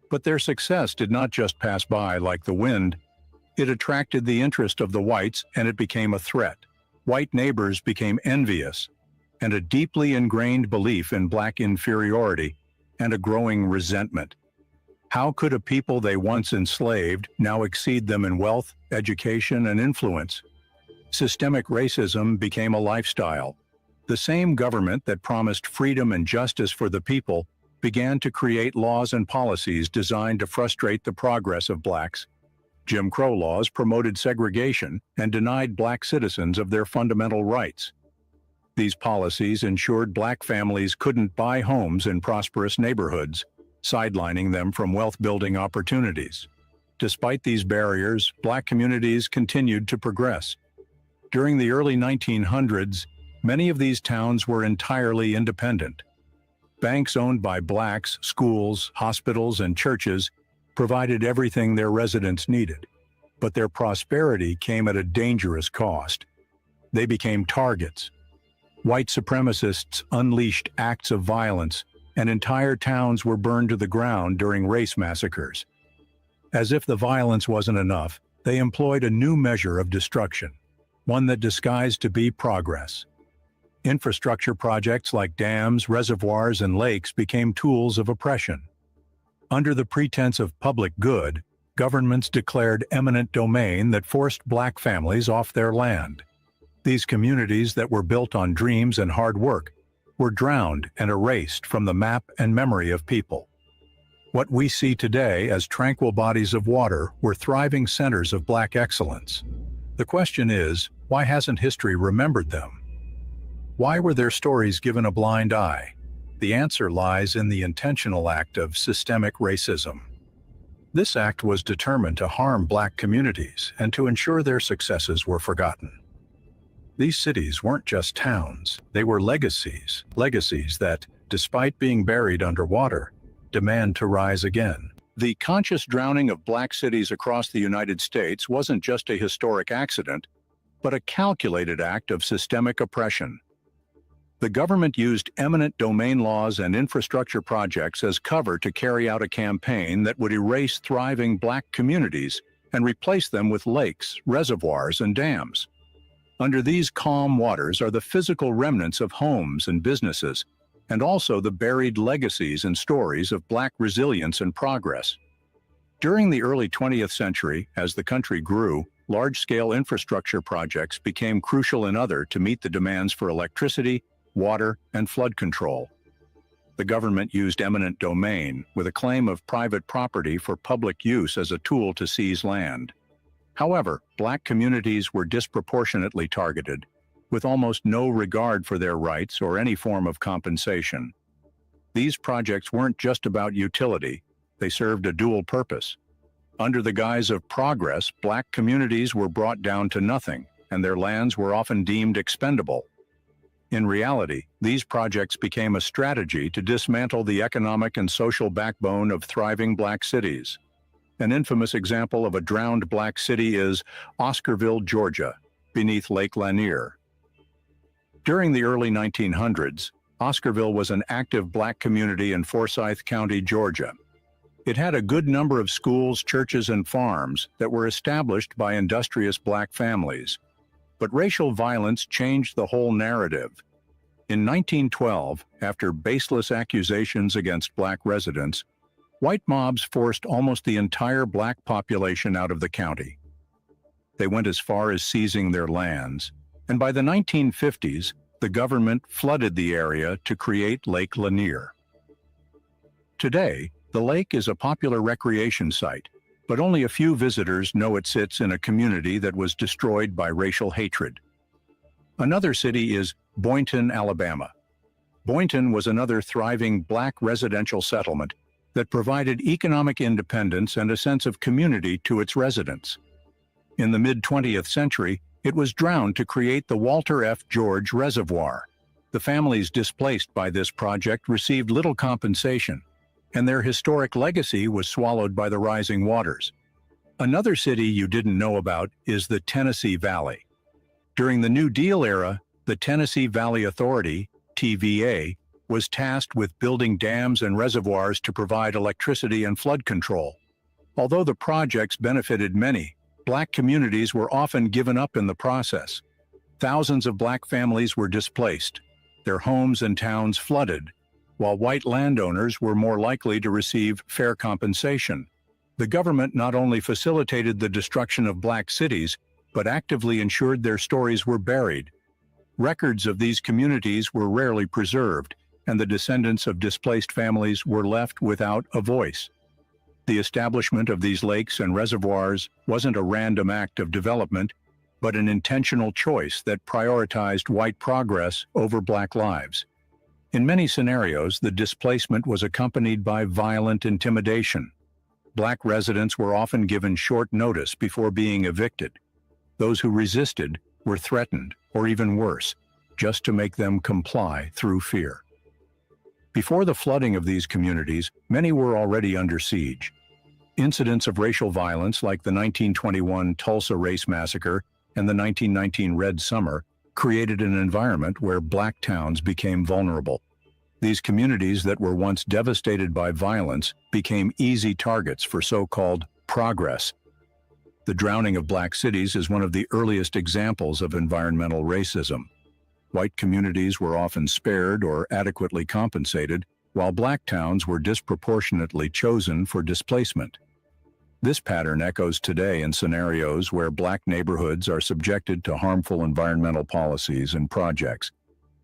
But their success did not just pass by like the wind. It attracted the interest of the whites, and it became a threat. White neighbors became envious, and a deeply ingrained belief in black inferiority and a growing resentment. How could a people they once enslaved now exceed them in wealth, education, and influence? Systemic racism became a lifestyle. The same government that promised freedom and justice for the people began to create laws and policies designed to frustrate the progress of blacks. Jim Crow laws promoted segregation and denied black citizens of their fundamental rights. These policies ensured black families couldn't buy homes in prosperous neighborhoods, sidelining them from wealth-building opportunities. Despite these barriers, black communities continued to progress. During the early 1900s, many of these towns were entirely independent. Banks owned by blacks, schools, hospitals, and churches provided everything their residents needed. But their prosperity came at a dangerous cost. They became targets. White supremacists unleashed acts of violence, and entire towns were burned to the ground during race massacres. As if the violence wasn't enough, they employed a new measure of destruction: one that disguised to be progress. Infrastructure projects like dams, reservoirs, and lakes became tools of oppression. Under the pretense of public good, governments declared eminent domain that forced black families off their land. These communities that were built on dreams and hard work were drowned and erased from the map and memory of people. What we see today as tranquil bodies of water were thriving centers of black excellence. The question is, why hasn't history remembered them? Why were their stories given a blind eye? The answer lies in the intentional act of systemic racism. This act was determined to harm black communities and to ensure their successes were forgotten. These cities weren't just towns, they were legacies that, despite being buried underwater, demand to rise again. The conscious drowning of black cities across the United States wasn't just a historic accident, but a calculated act of systemic oppression. The government used eminent domain laws and infrastructure projects as cover to carry out a campaign that would erase thriving black communities and replace them with lakes, reservoirs, and dams. Under these calm waters are the physical remnants of homes and businesses, and also the buried legacies and stories of black resilience and progress. During the early 20th century, as the country grew, large-scale infrastructure projects became crucial to meet the demands for electricity, water, and flood control. The government used eminent domain with a claim of private property for public use as a tool to seize land. However, black communities were disproportionately targeted, with almost no regard for their rights or any form of compensation. These projects weren't just about utility, they served a dual purpose. Under the guise of progress, black communities were brought down to nothing, and their lands were often deemed expendable. In reality, these projects became a strategy to dismantle the economic and social backbone of thriving black cities. An infamous example of a drowned black city is Oscarville, Georgia, beneath Lake Lanier. During the early 1900s, Oscarville was an active black community in Forsyth County, Georgia. It had a good number of schools, churches, and farms that were established by industrious black families. But racial violence changed the whole narrative. In 1912, after baseless accusations against black residents, white mobs forced almost the entire black population out of the county. They went as far as seizing their lands, and by the 1950s, the government flooded the area to create Lake Lanier. Today, the lake is a popular recreation site, but only a few visitors know it sits in a community that was destroyed by racial hatred. Another city is Boynton, Alabama. Boynton was another thriving black residential settlement that provided economic independence and a sense of community to its residents. In the mid-20th century, it was drowned to create the Walter F. George Reservoir. The families displaced by this project received little compensation, and their historic legacy was swallowed by the rising waters. Another city you didn't know about is the Tennessee Valley. During the New Deal era, the Tennessee Valley Authority, TVA, was tasked with building dams and reservoirs to provide electricity and flood control. Although the projects benefited many, black communities were often given up in the process. Thousands of black families were displaced, their homes and towns flooded, while white landowners were more likely to receive fair compensation. The government not only facilitated the destruction of black cities, but actively ensured their stories were buried. Records of these communities were rarely preserved, and the descendants of displaced families were left without a voice. The establishment of these lakes and reservoirs wasn't a random act of development, but an intentional choice that prioritized white progress over black lives. In many scenarios, the displacement was accompanied by violent intimidation. Black residents were often given short notice before being evicted. Those who resisted were threatened, or even worse, just to make them comply through fear. Before the flooding of these communities, many were already under siege. Incidents of racial violence like the 1921 Tulsa Race Massacre and the 1919 Red Summer created an environment where black towns became vulnerable. These communities that were once devastated by violence became easy targets for so-called progress. The drowning of black cities is one of the earliest examples of environmental racism. White communities were often spared or adequately compensated, while black towns were disproportionately chosen for displacement. This pattern echoes today in scenarios where black neighborhoods are subjected to harmful environmental policies and projects.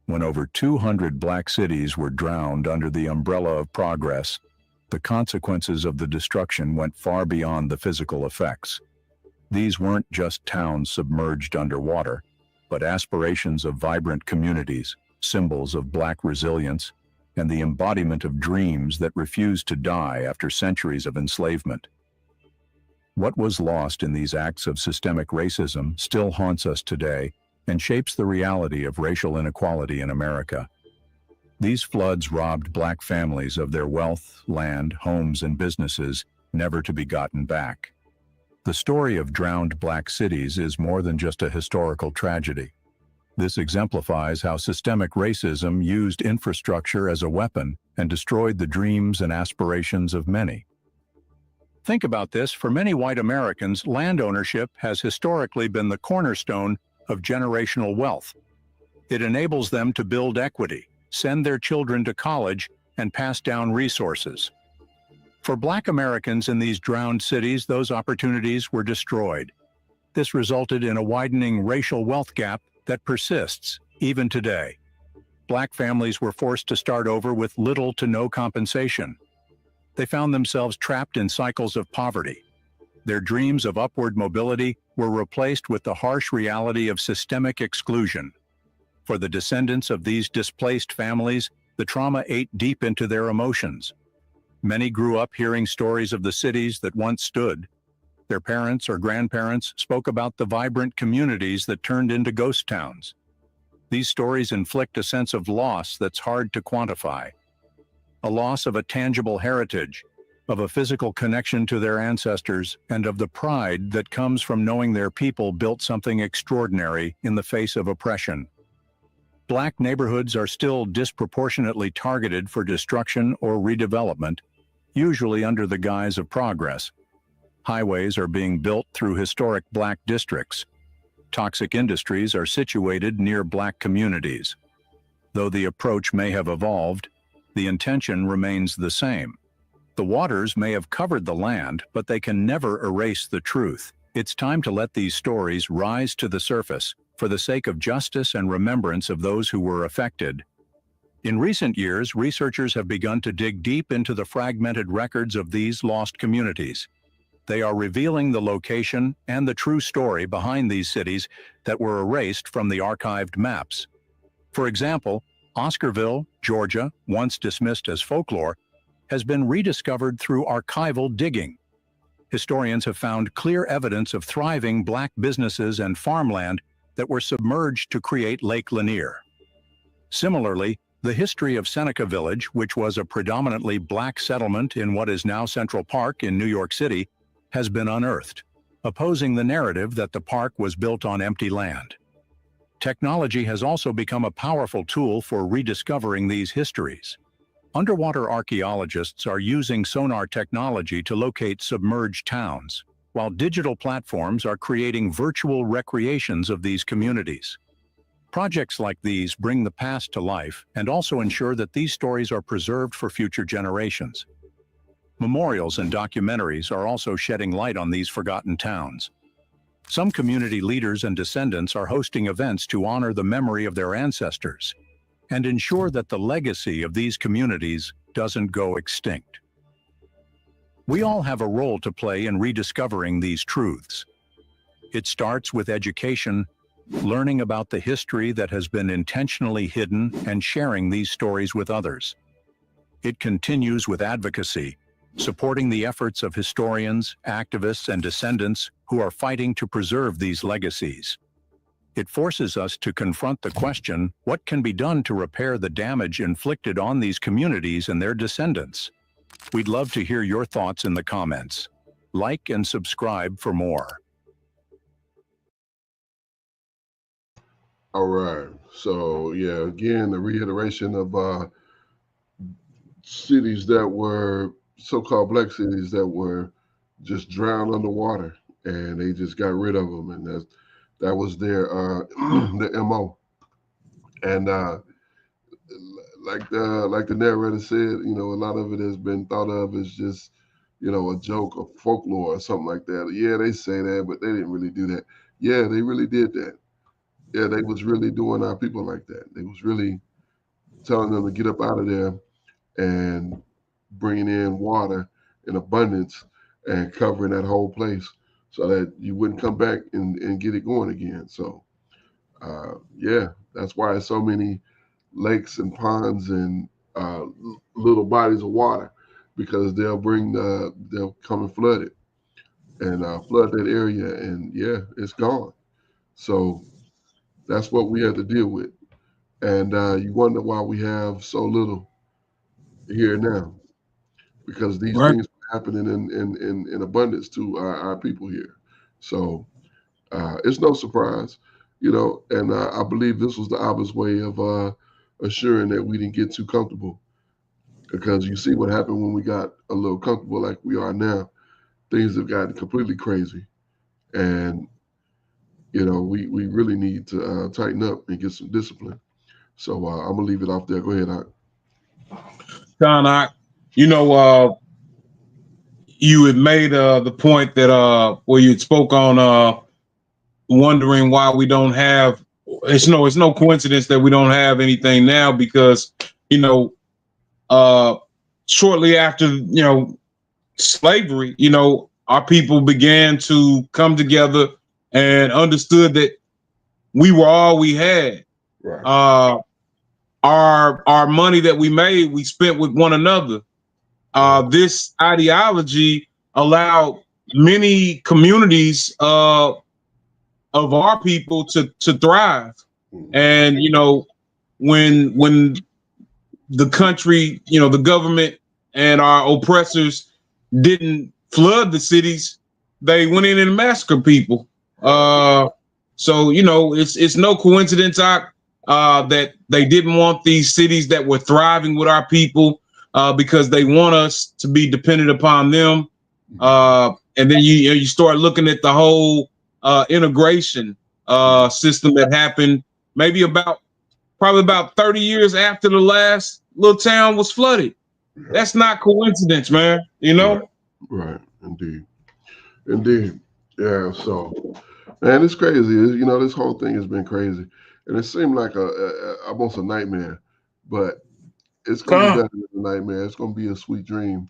When over 200 black cities were drowned under the umbrella of progress, the consequences of the destruction went far beyond the physical effects. These weren't just towns submerged underwater, but aspirations of vibrant communities, symbols of black resilience, and the embodiment of dreams that refused to die after centuries of enslavement. What was lost in these acts of systemic racism still haunts us today and shapes the reality of racial inequality in America. These floods robbed black families of their wealth, land, homes, and businesses, never to be gotten back. The story of drowned black cities is more than just a historical tragedy. This exemplifies how systemic racism used infrastructure as a weapon and destroyed the dreams and aspirations of many. Think about this. For many white Americans, land ownership has historically been the cornerstone of generational wealth. It enables them to build equity, send their children to college, and pass down resources. For black Americans in these drowned cities, those opportunities were destroyed. This resulted in a widening racial wealth gap that persists even today. Black families were forced to start over with little to no compensation. They found themselves trapped in cycles of poverty. Their dreams of upward mobility were replaced with the harsh reality of systemic exclusion. For the descendants of these displaced families, the trauma ate deep into their emotions. Many grew up hearing stories of the cities that once stood. Their parents or grandparents spoke about the vibrant communities that turned into ghost towns. These stories inflict a sense of loss that's hard to quantify. A loss of a tangible heritage, of a physical connection to their ancestors, and of the pride that comes from knowing their people built something extraordinary in the face of oppression. Black neighborhoods are still disproportionately targeted for destruction or redevelopment, usually under the guise of progress. Highways are being built through historic black districts. Toxic industries are situated near black communities. Though the approach may have evolved, the intention remains the same. The waters may have covered the land, but they can never erase the truth. It's time to let these stories rise to the surface for the sake of justice and remembrance of those who were affected. In recent years, researchers have begun to dig deep into the fragmented records of these lost communities. They are revealing the location and the true story behind these cities that were erased from the archived maps. For example, Oscarville, Georgia, once dismissed as folklore, has been rediscovered through archival digging. Historians have found clear evidence of thriving black businesses and farmland that were submerged to create Lake Lanier. Similarly, the history of Seneca Village, which was a predominantly black settlement in what is now Central Park in New York City, has been unearthed, opposing the narrative that the park was built on empty land. Technology has also become a powerful tool for rediscovering these histories. Underwater archaeologists are using sonar technology to locate submerged towns, while digital platforms are creating virtual recreations of these communities. Projects like these bring the past to life and also ensure that these stories are preserved for future generations. Memorials and documentaries are also shedding light on these forgotten towns. Some community leaders and descendants are hosting events to honor the memory of their ancestors and ensure that the legacy of these communities doesn't go extinct. We all have a role to play in rediscovering these truths. It starts with education, learning about the history that has been intentionally hidden, and sharing these stories with others. It continues with advocacy, supporting the efforts of historians, activists, and descendants who are fighting to preserve these legacies. It forces us to confront the question, what can be done to repair the damage inflicted on these communities and their descendants? We'd love to hear your thoughts in the comments. Like and subscribe for more. All right. So, yeah, again, the reiteration of cities that were so-called black cities that were just drowned underwater. and they just got rid of them, and that was their their MO. And like the narrator said, you know, a lot of it has been thought of as just, you know, a joke or folklore or something like that. Yeah, they say that, but they didn't really do that. Yeah, they really did that. Yeah, they was really doing our people like that. They was really telling them to get up out of there and bringing in water in abundance and covering that whole place so that you wouldn't come back and get it going again. So, yeah, that's why so many lakes and ponds and little bodies of water, because they'll come and flood it and flood that area, and yeah, it's gone. So that's what we had to deal with. And you wonder why we have so little here now, because these Right. things are happening in abundance to our people here. So it's no surprise, you know, and I believe this was the obvious way of assuring that we didn't get too comfortable, because you see what happened when we got a little comfortable like we are now. Things have gotten completely crazy, and you know we really need to tighten up and get some discipline. So I'm gonna leave it off there. Go ahead, Art. John, you know, you had made the point that where you had spoke on wondering why we don't have. It's no coincidence that we don't have anything now, because you know, shortly after slavery, our people began to come together and understood that we were all we had. Right. Our money that we made, we spent with one another. This ideology allowed many communities of our people to thrive. And when the country, the government and our oppressors didn't flood the cities, they went in and massacred people. So it's no coincidence that they didn't want these cities that were thriving with our people, because they want us to be dependent upon them. And then you start looking at the whole integration system that happened maybe probably about 30 years after the last little town was flooded. That's not coincidence, man. Right. Indeed. Yeah. So, man, it's crazy. This whole thing has been crazy, and it seemed like almost a nightmare, but it's gonna be better than a nightmare. It's gonna be a sweet dream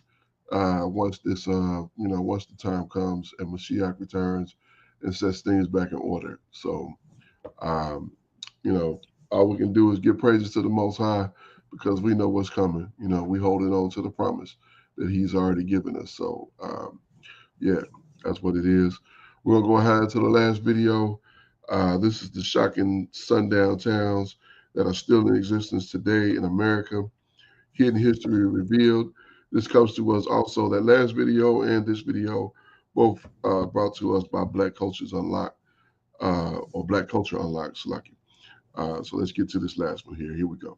once once the time comes and Mashiach returns and sets things back in order. So, all we can do is give praises to the Most High, because we know what's coming. We holding on to the promise that He's already given us. So, yeah, that's what it is. We're gonna go ahead to the last video. This is the shocking sundown towns that are still in existence today in America. Hidden history revealed. This comes to us also, that last video and this video, both brought to us by Black Cultures Unlocked, or Black Culture Unlocked, Slaki. So let's get to this last one here. Here we go.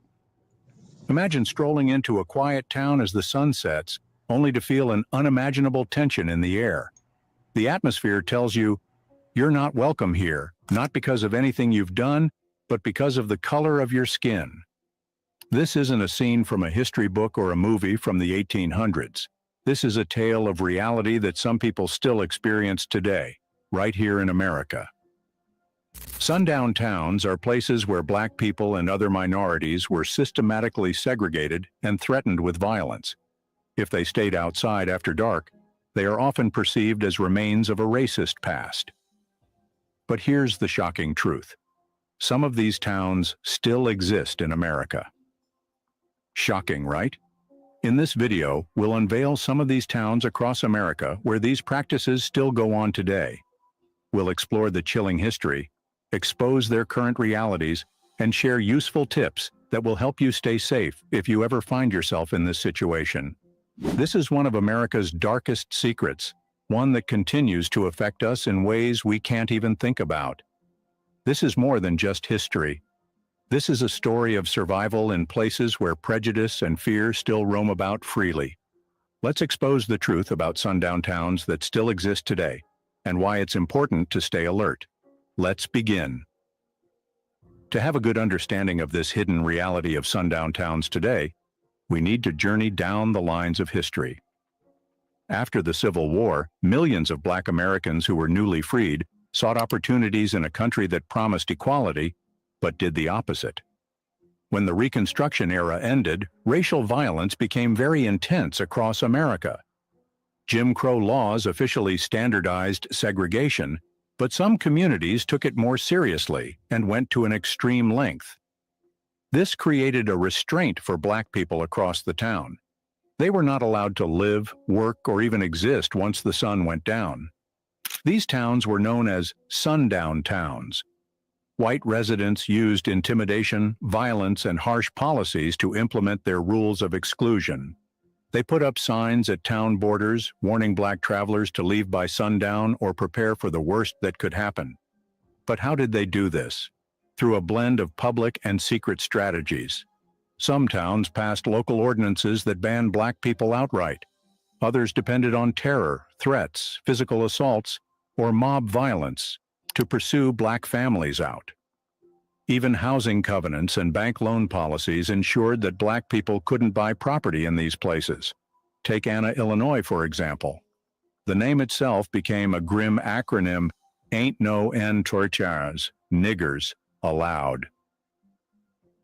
Imagine strolling into a quiet town as the sun sets, only to feel an unimaginable tension in the air. The atmosphere tells you you're not welcome here, not because of anything you've done, but because of the color of your skin. This isn't a scene from a history book or a movie from the 1800s. This is a tale of reality that some people still experience today, right here in America. Sundown towns are places where Black people and other minorities were systematically segregated and threatened with violence. If they stayed outside after dark, they are often perceived as remains of a racist past. But here's the shocking truth. Some of these towns still exist in America. Shocking, right? In this video, we'll unveil some of these towns across America where these practices still go on today. We'll explore the chilling history, expose their current realities, and share useful tips that will help you stay safe if you ever find yourself in this situation. This is one of America's darkest secrets, one that continues to affect us in ways we can't even think about. This is more than just history. This is a story of survival in places where prejudice and fear still roam about freely. Let's expose the truth about sundown towns that still exist today. and why it's important to stay alert. Let's begin. To have a good understanding of this hidden reality of sundown towns today, we need to journey down the lines of history. After the Civil War, millions of Black Americans who were newly freed sought opportunities in a country that promised equality, but did the opposite. When the Reconstruction era ended, racial violence became very intense across America. Jim Crow laws officially standardized segregation, but some communities took it more seriously and went to an extreme length. This created a restraint for Black people across the town. They were not allowed to live, work, or even exist once the sun went down. These towns were known as sundown towns. White residents used intimidation, violence, and harsh policies to implement their rules of exclusion. They put up signs at town borders, warning Black travelers to leave by sundown or prepare for the worst that could happen. But how did they do this? Through a blend of public and secret strategies. Some towns passed local ordinances that banned Black people outright. Others depended on terror, threats, physical assaults, or mob violence to pursue Black families out. Even housing covenants and bank loan policies ensured that Black people couldn't buy property in these places. Take Anna, Illinois, for example. The name itself became a grim acronym, Ain't No End Torchars, Niggers Allowed.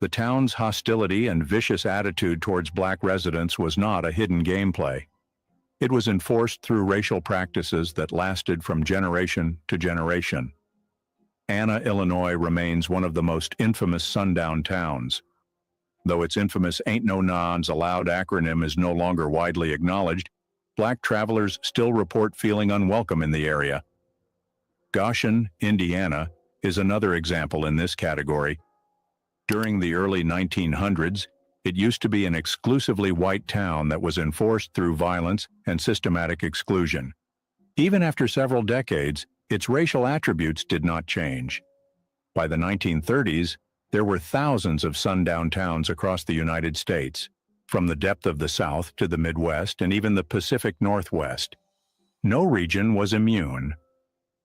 The town's hostility and vicious attitude towards Black residents was not a hidden gameplay. It was enforced through racial practices that lasted from generation to generation. Anna, Illinois remains one of the most infamous sundown towns. Though its infamous Ain't No Nons Allowed acronym is no longer widely acknowledged, Black travelers still report feeling unwelcome in the area. Goshen, Indiana, is another example in this category. During the early 1900s, it used to be an exclusively white town that was enforced through violence and systematic exclusion. Even after several decades, its racial attributes did not change. By the 1930s, there were thousands of sundown towns across the United States, from the depth of the South to the Midwest and even the Pacific Northwest. No region was immune.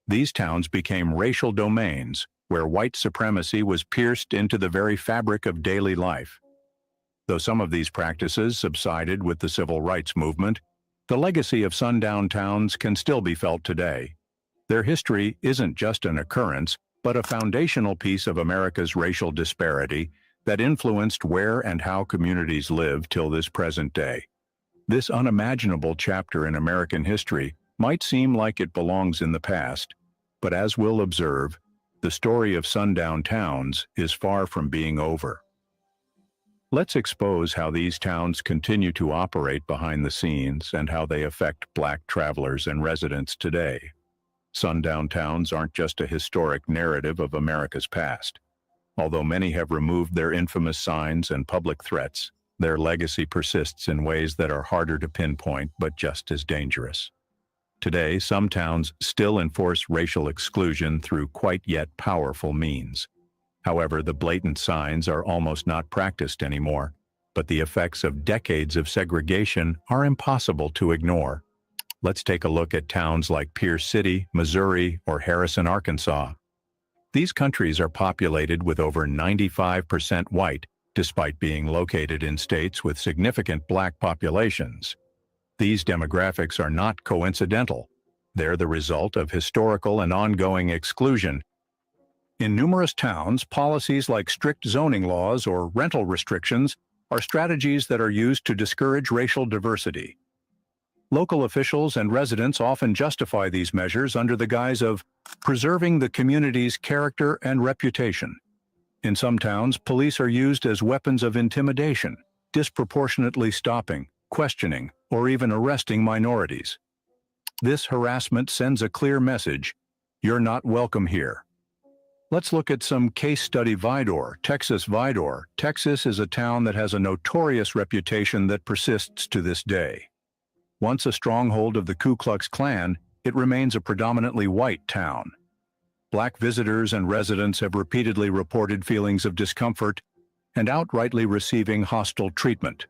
These towns became racial domains, where white supremacy was pierced into the very fabric of daily life. Though some of these practices subsided with the civil rights movement, the legacy of sundown towns can still be felt today. Their history isn't just an occurrence, but a foundational piece of America's racial disparity that influenced where and how communities live till this present day. This unimaginable chapter in American history might seem like it belongs in the past, but as we'll observe, the story of sundown towns is far from being over. Let's expose how these towns continue to operate behind the scenes and how they affect Black travelers and residents today. Sundown towns aren't just a historic narrative of America's past. Although many have removed their infamous signs and public threats, their legacy persists in ways that are harder to pinpoint but just as dangerous. Today, some towns still enforce racial exclusion through quite yet powerful means. However, the blatant signs are almost not practiced anymore, but the effects of decades of segregation are impossible to ignore. Let's take a look at towns like Pierce City, Missouri, or Harrison, Arkansas. These countries are populated with over 95% white, despite being located in states with significant Black populations. These demographics are not coincidental. They're the result of historical and ongoing exclusion. In numerous towns, policies like strict zoning laws or rental restrictions are strategies that are used to discourage racial diversity. Local officials and residents often justify these measures under the guise of preserving the community's character and reputation. In some towns, police are used as weapons of intimidation, disproportionately stopping, questioning, or even arresting minorities. This harassment sends a clear message: you're not welcome here. Let's look at some case study. Vidor, Texas. Vidor, Texas is a town that has a notorious reputation that persists to this day. Once a stronghold of the Ku Klux Klan, it remains a predominantly white town. Black visitors and residents have repeatedly reported feelings of discomfort and outrightly receiving hostile treatment.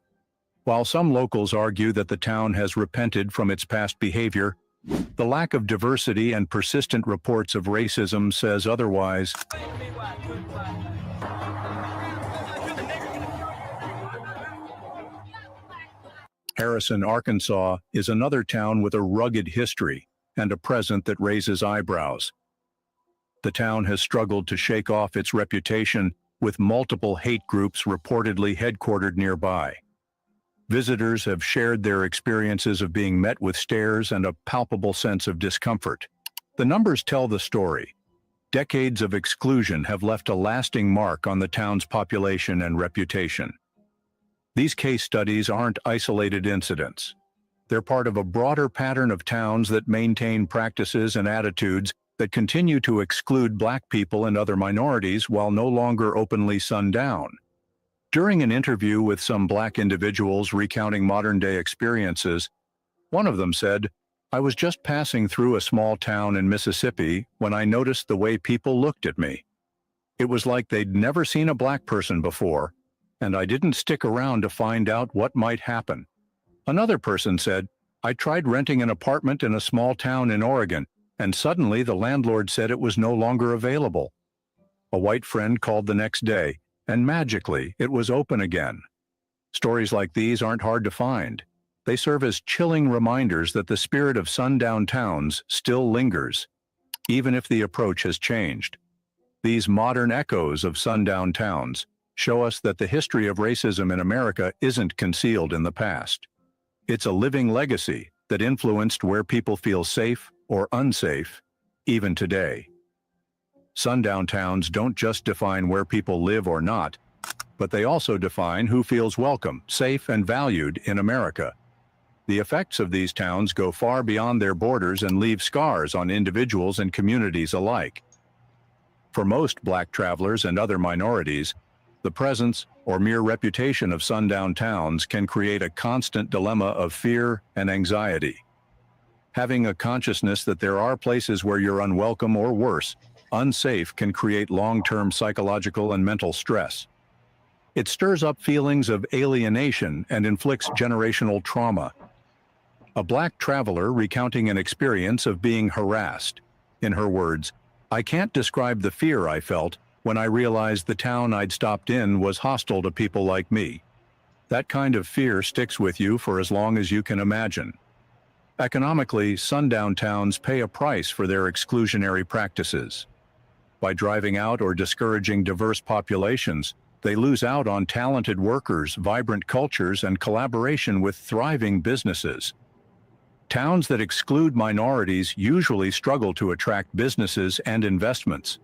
While some locals argue that the town has repented from its past behavior, The lack of diversity and persistent reports of racism says otherwise. Harrison, Arkansas, is another town with a rugged history and a present that raises eyebrows. The town has struggled to shake off its reputation, with multiple hate groups reportedly headquartered nearby. Visitors have shared their experiences of being met with stares and a palpable sense of discomfort. The numbers tell the story. Decades of exclusion have left a lasting mark on the town's population and reputation. These case studies aren't isolated incidents. They're part of a broader pattern of towns that maintain practices and attitudes that continue to exclude Black people and other minorities while no longer openly sundown. During an interview with some Black individuals recounting modern-day experiences, one of them said, "I was just passing through a small town in Mississippi when I noticed the way people looked at me. It was like they'd never seen a Black person before, and I didn't stick around to find out what might happen." Another person said, "I tried renting an apartment in a small town in Oregon, and suddenly the landlord said it was no longer available. A white friend called the next day, and magically it was open again." Stories like these aren't hard to find. They serve as chilling reminders that the spirit of sundown towns still lingers, even if the approach has changed. These modern echoes of sundown towns show us that the history of racism in America isn't concealed in the past. It's a living legacy that influenced where people feel safe or unsafe, even today. Sundown towns don't just define where people live or not, but they also define who feels welcome, safe, and valued in America. The effects of these towns go far beyond their borders and leave scars on individuals and communities alike. For most Black travelers and other minorities, the presence or mere reputation of sundown towns can create a constant dilemma of fear and anxiety. Having a consciousness that there are places where you're unwelcome or worse, unsafe, can create long-term psychological and mental stress. It stirs up feelings of alienation and inflicts generational trauma. A Black traveler recounting an experience of being harassed. In her words, "I can't describe the fear I felt when I realized the town I'd stopped in was hostile to people like me. That kind of fear sticks with you for as long as you can imagine." Economically, sundown towns pay a price for their exclusionary practices. By driving out or discouraging diverse populations, they lose out on talented workers, vibrant cultures, and collaboration with thriving businesses. Towns that exclude minorities usually struggle to attract businesses and investments.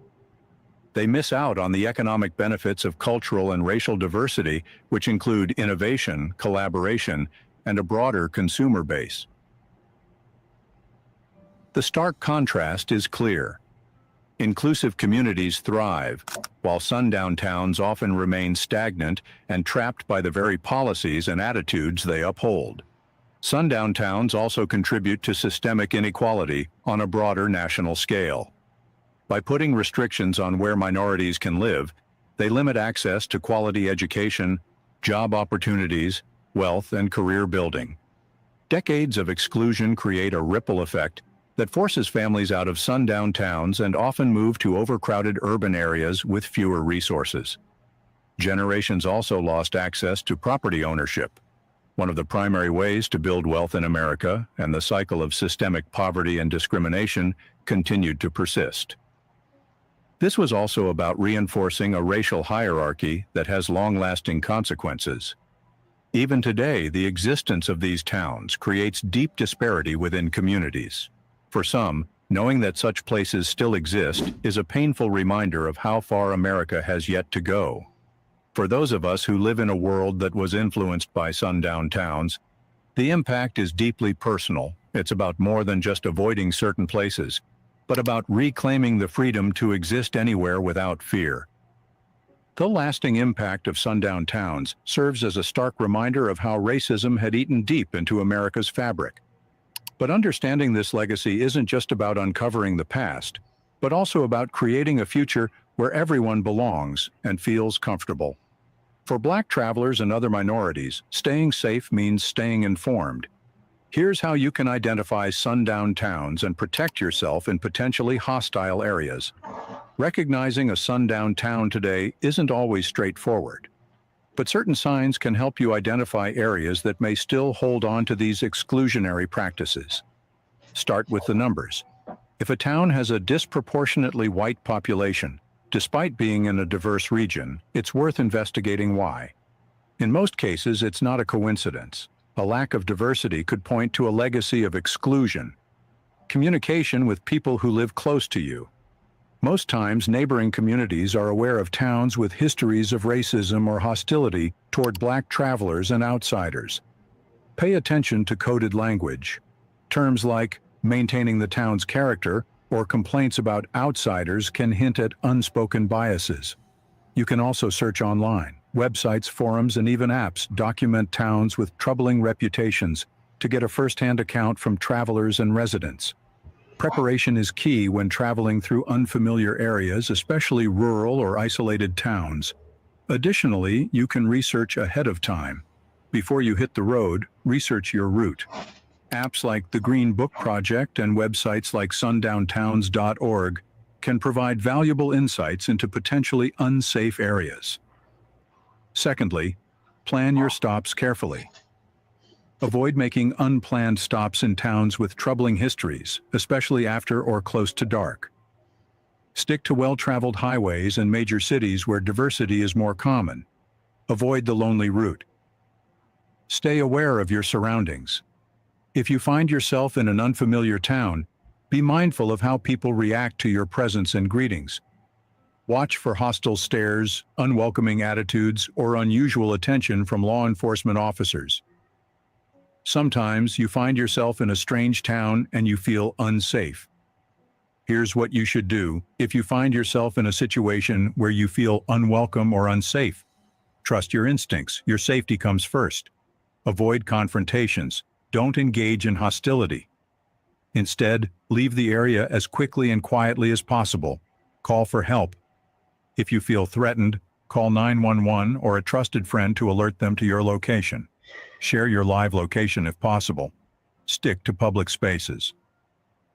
They miss out on the economic benefits of cultural and racial diversity, which include innovation, collaboration, and a broader consumer base. The stark contrast is clear. Inclusive communities thrive, while sundown towns often remain stagnant and trapped by the very policies and attitudes they uphold. Sundown towns also contribute to systemic inequality on a broader national scale. By putting restrictions on where minorities can live, they limit access to quality education, job opportunities, wealth, and career building. Decades of exclusion create a ripple effect that forces families out of sundown towns and often move to overcrowded urban areas with fewer resources. Generations also lost access to property ownership, one of the primary ways to build wealth in America, and the cycle of systemic poverty and discrimination continued to persist. This was also about reinforcing a racial hierarchy that has long-lasting consequences. Even today, the existence of these towns creates deep disparity within communities. For some, knowing that such places still exist is a painful reminder of how far America has yet to go. For those of us who live in a world that was influenced by sundown towns, the impact is deeply personal. It's about more than just avoiding certain places, but about reclaiming the freedom to exist anywhere without fear. The lasting impact of sundown towns serves as a stark reminder of how racism had eaten deep into America's fabric. But understanding this legacy isn't just about uncovering the past, but also about creating a future where everyone belongs and feels comfortable. For Black travelers and other minorities, staying safe means staying informed. Here's how you can identify sundown towns and protect yourself in potentially hostile areas. Recognizing a sundown town today isn't always straightforward, but certain signs can help you identify areas that may still hold on to these exclusionary practices. Start with the numbers. If a town has a disproportionately white population, despite being in a diverse region, it's worth investigating why. In most cases, it's not a coincidence. A lack of diversity could point to a legacy of exclusion. Communication with people who live close to you. Most times, neighboring communities are aware of towns with histories of racism or hostility toward Black travelers and outsiders. Pay attention to coded language. Terms like maintaining the town's character or complaints about outsiders can hint at unspoken biases. You can also search online. Websites, forums, and even apps document towns with troubling reputations to get a first-hand account from travelers and residents. Preparation is key when traveling through unfamiliar areas, especially rural or isolated towns. Additionally, you can research ahead of time. Before you hit the road, research your route. Apps like the Green Book Project and websites like sundowntowns.org can provide valuable insights into potentially unsafe areas. Secondly, plan your stops carefully. Avoid making unplanned stops in towns with troubling histories, especially after or close to dark. Stick to well-traveled highways and major cities where diversity is more common. Avoid the lonely route. Stay aware of your surroundings. If you find yourself in an unfamiliar town, be mindful of how people react to your presence and greetings. Watch for hostile stares, unwelcoming attitudes, or unusual attention from law enforcement officers. Sometimes you find yourself in a strange town and you feel unsafe. Here's what you should do if you find yourself in a situation where you feel unwelcome or unsafe. Trust your instincts. Your safety comes first. Avoid confrontations. Don't engage in hostility. Instead, leave the area as quickly and quietly as possible. Call for help. If you feel threatened, call 911 or a trusted friend to alert them to your location. Share your live location if possible. Stick to public spaces.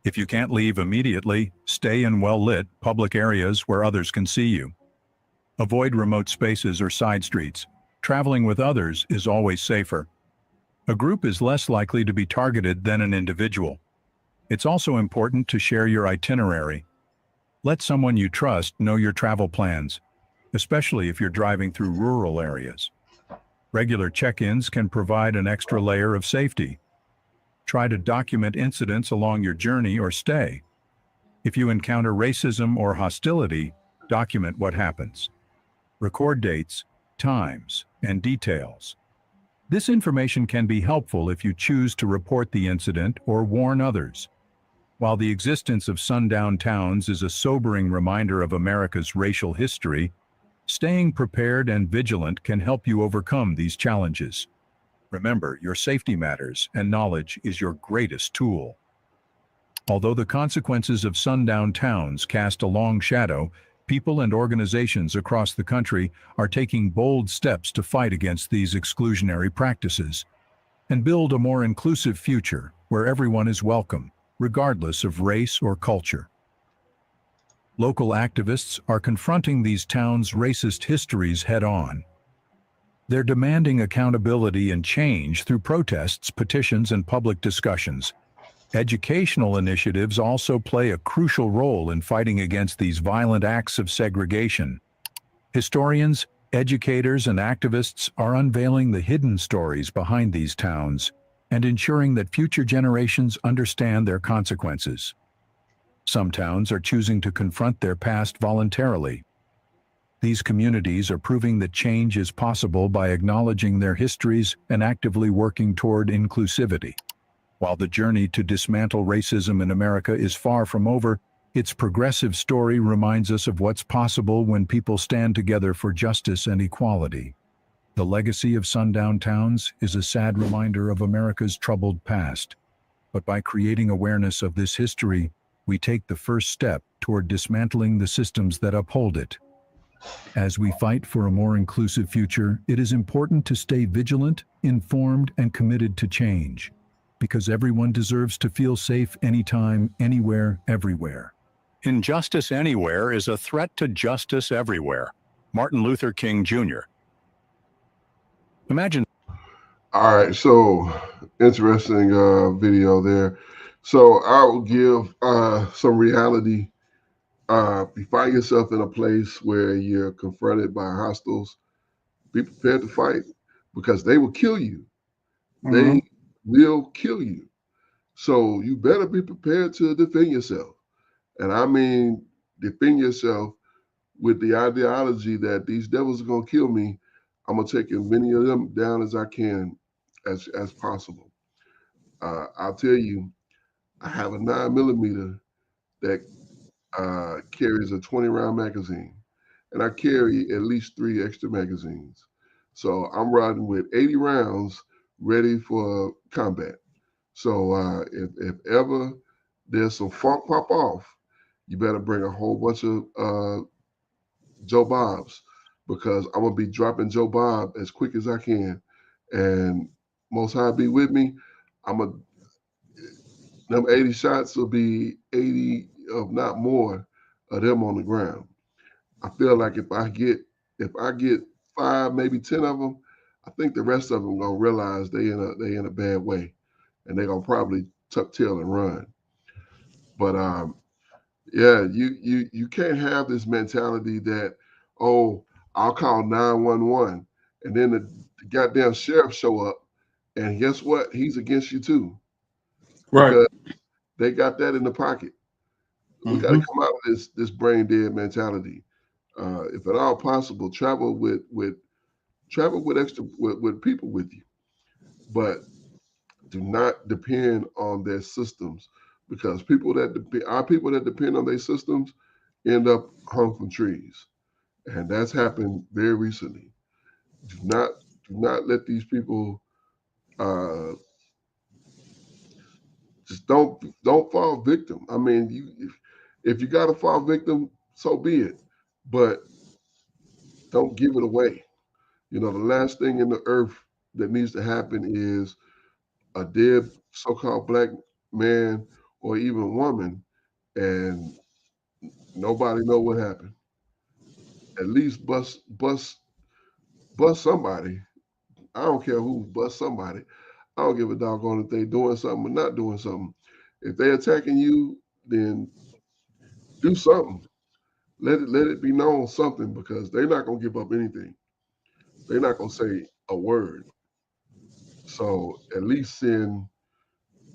If you can't leave immediately, stay in well-lit, public areas where others can see you. Avoid remote spaces or side streets. Traveling with others is always safer. A group is less likely to be targeted than an individual. It's also important to share your itinerary. Let someone you trust know your travel plans, especially if you're driving through rural areas. Regular check-ins can provide an extra layer of safety. Try to document incidents along your journey or stay. If you encounter racism or hostility, document what happens. Record dates, times, and details. This information can be helpful if you choose to report the incident or warn others. While the existence of sundown towns is a sobering reminder of America's racial history, staying prepared and vigilant can help you overcome these challenges. Remember, your safety matters, and knowledge is your greatest tool. Although the consequences of sundown towns cast a long shadow, people and organizations across the country are taking bold steps to fight against these exclusionary practices and build a more inclusive future where everyone is welcome, regardless of race or culture. Local activists are confronting these towns' racist histories head-on. They're demanding accountability and change through protests, petitions, and public discussions. Educational initiatives also play a crucial role in fighting against these violent acts of segregation. Historians, educators, and activists are unveiling the hidden stories behind these towns and ensuring that future generations understand their consequences. Some towns are choosing to confront their past voluntarily. These communities are proving that change is possible by acknowledging their histories and actively working toward inclusivity. While the journey to dismantle racism in America is far from over, its progressive story reminds us of what's possible when people stand together for justice and equality. The legacy of sundown towns is a sad reminder of America's troubled past. But by creating awareness of this history, we take the first step toward dismantling the systems that uphold it. As we fight for a more inclusive future, it is important to stay vigilant, informed, and committed to change. because everyone deserves to feel safe anytime, anywhere, everywhere. Injustice anywhere is a threat to justice everywhere. Martin Luther King Jr. Imagine. All right, so interesting video there. So I will give some reality. If you find yourself in a place where you're confronted by hostiles, be prepared to fight because they will kill you. They will kill you. So you better be prepared to defend yourself. And I mean, defend yourself with the ideology that these devils are going to kill me. I'm going to take as many of them down as I can as possible. I'll tell you, I have a 9mm that carries a 20-round magazine, and I carry at least 3 extra magazines. So I'm riding with 80 rounds ready for combat. So if ever there's some funk pop off, you better bring a whole bunch of Joe Bobs, because I'm gonna be dropping Joe Bob as quick as I can. And Most High be with me. Them 80 shots will be 80, if not more, of them on the ground. I feel like if I get 5, maybe 10 of them, I think the rest of them gonna realize they in a bad way, and they're gonna probably tuck tail and run. But yeah, you can't have this mentality that, oh, I'll call 911, and then the goddamn sheriff show up, and guess what? He's against you too, because they got that in the pocket. We got to come out of this brain dead mentality. If at all possible, travel with people with you, but do not depend on their systems, because people that depend on their systems end up hung from trees, and that's happened very recently. Do not let these people just don't fall victim. I mean, if you got to fall victim, so be it, but don't give it away. You know, the last thing in the earth that needs to happen is a dead so-called black man or even woman, and nobody know what happened. At least bust somebody. I don't care who, bust somebody. I don't give a doggone if they doing something or not doing something. If they attacking you, then do something. Let it be known something, because they're not gonna give up anything. They're not gonna say a word. So at least send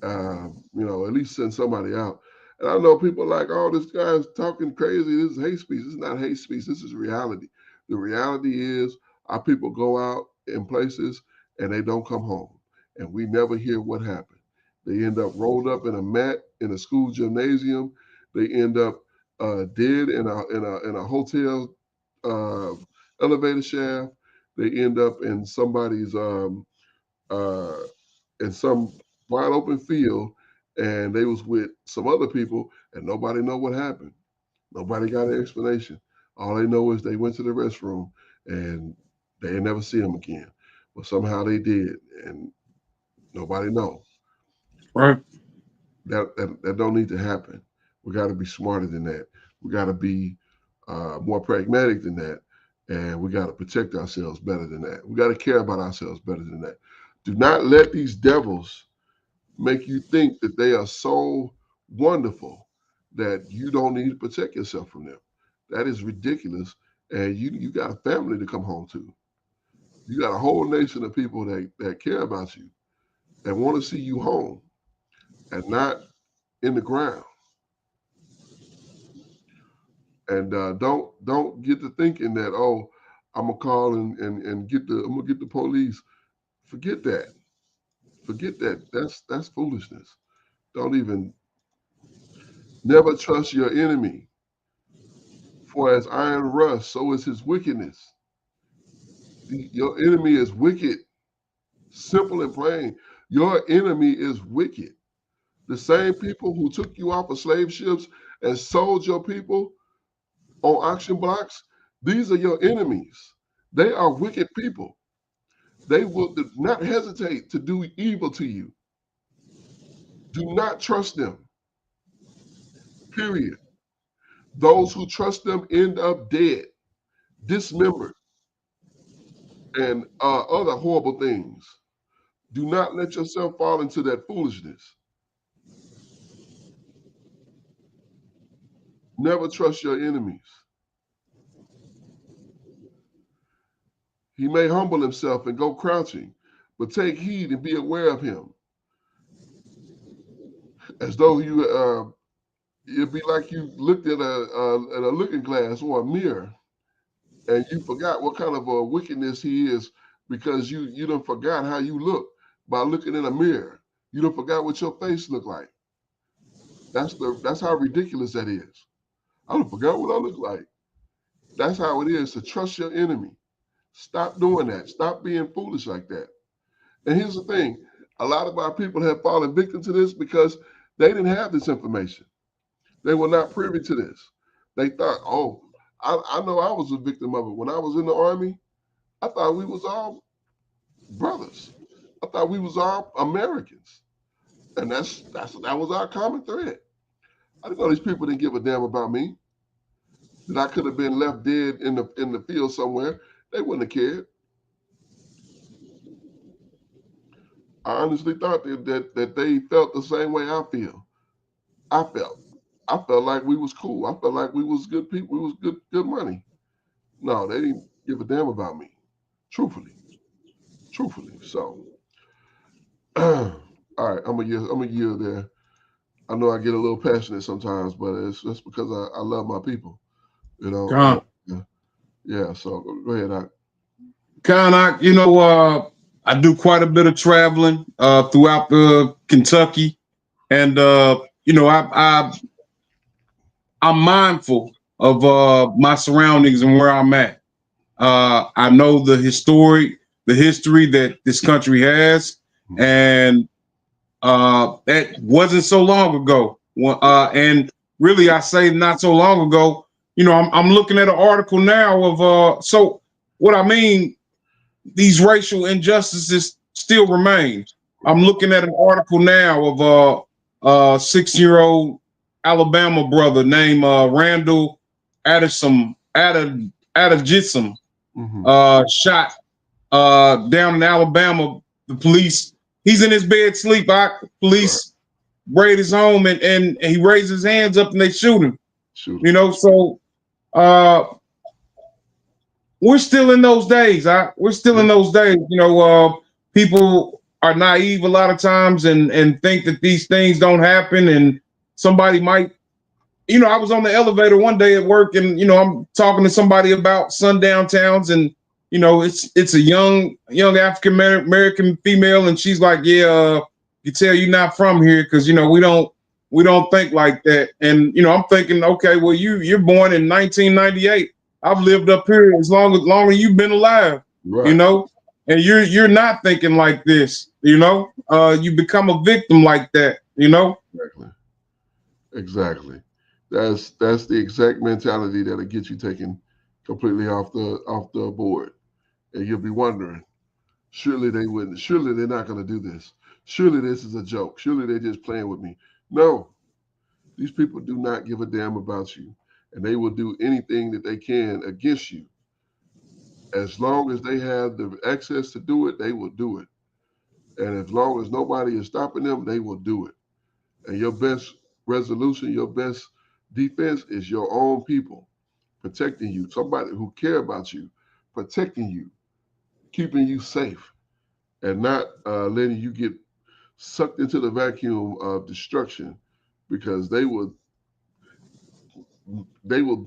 at least send somebody out. And I know people like, oh, this guy's talking crazy. This is hate speech. This is not hate speech. This is reality. The reality is our people go out in places and they don't come home. And we never hear what happened. They end up rolled up in a mat in a school gymnasium. They end up dead in a hotel elevator shaft. They end up in somebody's in some wide open field, and they was with some other people, and nobody know what happened. Nobody got an explanation. All they know is they went to the restroom and they never see them again. But somehow they did, and nobody know. Right. That don't need to happen. We got to be smarter than that. We got to be more pragmatic than that, and we got to protect ourselves better than that. We got to care about ourselves better than that. Do not let these devils make you think that they are so wonderful that you don't need to protect yourself from them. That is ridiculous. And you got a family to come home to. You got a whole nation of people that care about you and want to see you home and not in the ground. And don't get to thinking that, oh, I'm gonna call and I'm gonna get the police. Forget that. Forget that. That's foolishness. Don't even Never trust your enemy. For as iron rusts, so is his wickedness. Your enemy is wicked. Simple and plain. Your enemy is wicked. The same people who took you off of slave ships and sold your people on auction blocks, these are your enemies. They are wicked people. They will not hesitate to do evil to you. Do not trust them. Period. Those who trust them end up dead, dismembered, and other horrible things. Do not let yourself fall into that foolishness. Never trust your enemies. He may humble himself and go crouching, but take heed and be aware of him. As though it'd be like you looked at a looking glass or a mirror, and you forgot what kind of a wickedness he is because you done forgot how you look by looking in a mirror. You done forgot what your face looked like. That's how ridiculous that is. I done forgot what I look like. That's how it is to trust your enemy. Stop doing that. Stop being foolish like that. And here's the thing. A lot of our people have fallen victim to this because they didn't have this information. They were not privy to this. They thought, oh, I know I was a victim of it. When I was in the Army, I thought we was all brothers. I thought we was all Americans. And that was our common thread. I didn't know these people didn't give a damn about me. That I could have been left dead in the field somewhere. They wouldn't have cared. I honestly thought that they felt the same way I feel. I felt like we was cool. I felt like we was good people. We was good money. No, they didn't give a damn about me. Truthfully. So, all right, I'm a year there. I know I get a little passionate sometimes, but it's just because I love my people. You know. Yeah. So go ahead, Doc. I do quite a bit of traveling throughout Kentucky, and I'm mindful of my surroundings and where I'm at. I know the history that this country has, and that wasn't so long ago. And really, I say not so long ago. I'm looking at an article now of so what I mean. These racial injustices still remain. I'm looking at an article now of a 6-year-old Alabama brother named Randall Addison shot down in Alabama. The police, he's in his bed sleep. Police raid his home and he raises his hands up and they shoot him. So we're still in those days. We're still in those days. People are naive a lot of times and think that these things don't happen. And somebody might, I was on the elevator one day at work, and I'm talking to somebody about sundown towns, and it's a young African American female, and she's like, "Yeah, you tell you're not from here because we don't think like that." And I'm thinking, okay, well you're born in 1998. I've lived up here as long as you've been alive, and you're not thinking like this, you become a victim like that, Exactly. That's the exact mentality that'll get you taken completely off the board, and you'll be wondering, surely they wouldn't. Surely they're not going to do this. Surely this is a joke. Surely they're just playing with me. No, these people do not give a damn about you, and they will do anything that they can against you. As long as they have the access to do it, they will do it. And as long as nobody is stopping them, they will do it. And your best resolution, your best defense is your own people protecting you, somebody who care about you, protecting you, keeping you safe, and not letting you get sucked into the vacuum of destruction, because they will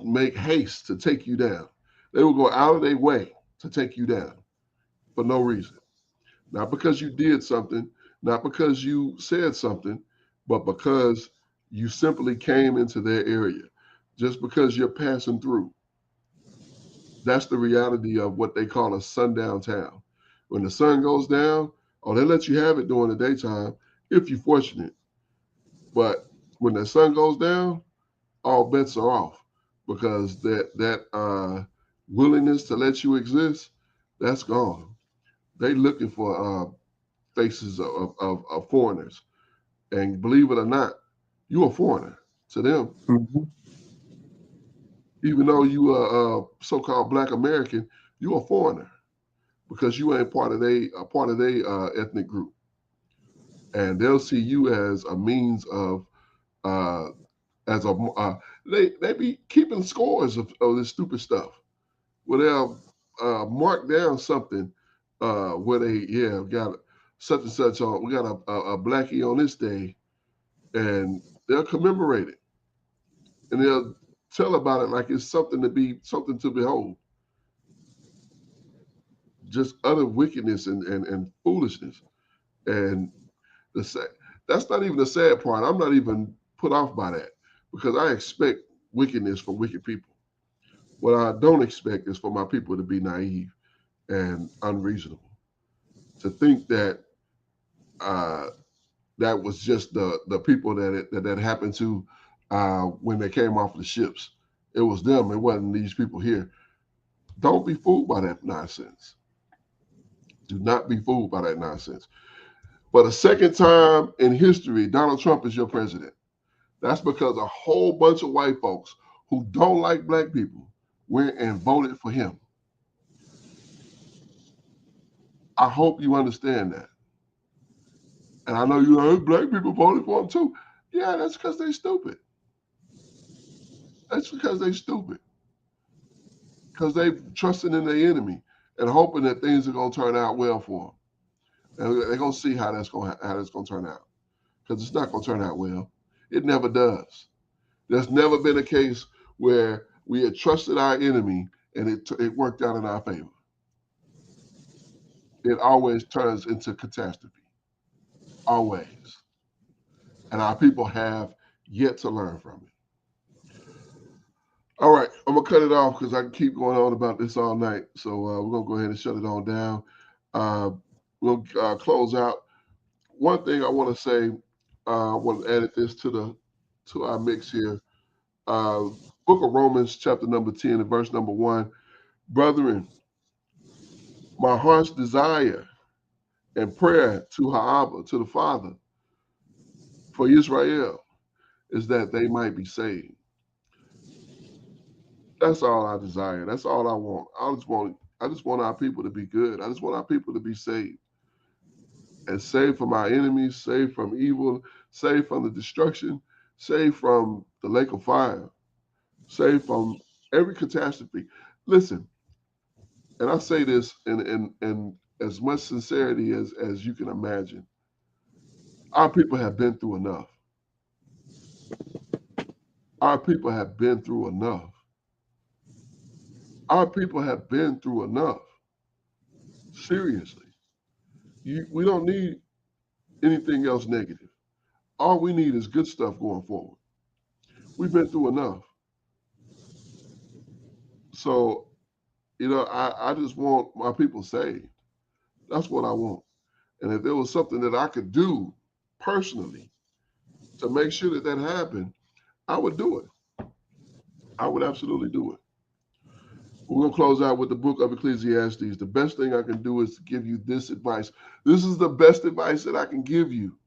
make haste to take you down. They will go out of their way to take you down for no reason. Not because you did something, not because you said something, but because you simply came into their area. Just because you're passing through. That's the reality of what they call a sundown town. When the sun goes down, they let you have it during the daytime if you're fortunate. But when the sun goes down, all bets are off, because that willingness to let you exist, that's gone. They looking for faces of foreigners, And believe it or not, you're a foreigner to them. Even though you are a so-called Black American, you're a foreigner because you ain't part of their ethnic group, and they'll see you as a means of they be keeping scores of this stupid stuff. Where they'll mark down something where they got such and such on. We got a blackie on this day, and they'll commemorate it, and they'll tell about it like it's something to behold. Just utter wickedness and foolishness. And that's not even the sad part. I'm not even put off by that because I expect wickedness from wicked people. What I don't expect is for my people to be naive and unreasonable. To think that that was just the people that happened to when they came off the ships. It was them. It wasn't these people here. Don't be fooled by that nonsense. Do not be fooled by that nonsense. For the second time in history, Donald Trump is your president. That's because a whole bunch of white folks who don't like black people went and voted for him. I hope you understand that. And I know you know black people voted for him too. Yeah, that's because they're stupid. That's because they're stupid. Because they're trusting in their enemy and hoping that things are going to turn out well for them. And they're going to see how that's going to turn out. Because it's not going to turn out well. It never does. There's never been a case where we had trusted our enemy and it worked out in our favor. It always turns into catastrophe. Always. And our people have yet to learn from it. All right, I'm going to cut it off because I can keep going on about this all night. So we're going to go ahead and shut it on down. We'll close out. One thing I want to say, I want to add this to our mix here. Book of Romans, chapter number 10 and verse number 1. Brethren, my heart's desire and prayer to Ha'abba, to the Father, for Israel, is that they might be saved. That's all I desire. That's all I want. I just want our people to be good. I just want our people to be saved. And saved from our enemies, saved from evil, saved from the destruction, saved from the lake of fire, saved from every catastrophe. Listen, and I say this in as much sincerity as you can imagine. Our people have been through enough. Our people have been through enough. Our people have been through enough. Seriously. We don't need anything else negative. All we need is good stuff going forward. We've been through enough. So, I just want my people saved. That's what I want. And if there was something that I could do personally to make sure that happened, I would do it. I would absolutely do it. We're going to close out with the book of Ecclesiastes. The best thing I can do is to give you this advice. This is the best advice that I can give you.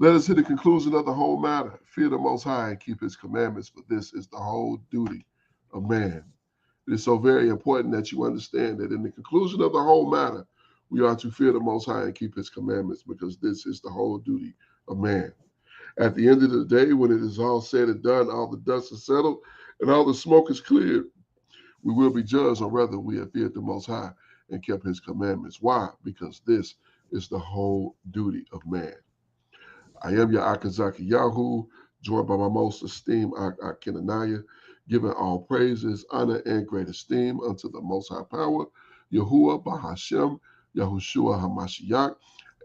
Let us hit the conclusion of the whole matter. Fear the Most High and keep his commandments, for this is the whole duty of man. It is so very important that you understand that in the conclusion of the whole matter, we are to fear the Most High and keep his commandments, because this is the whole duty of man. At the end of the day, when it is all said and done, all the dust is settled, and all the smoke is cleared, we will be judged on whether we have feared the Most High and kept his commandments. Why? Because this is the whole duty of man. I am your Akazaki Yahoo, joined by my most esteemed Akinanaya, giving all praises, honor, and great esteem unto the Most High Power, Yahuwah Bahashem, Yahushua HaMashiach,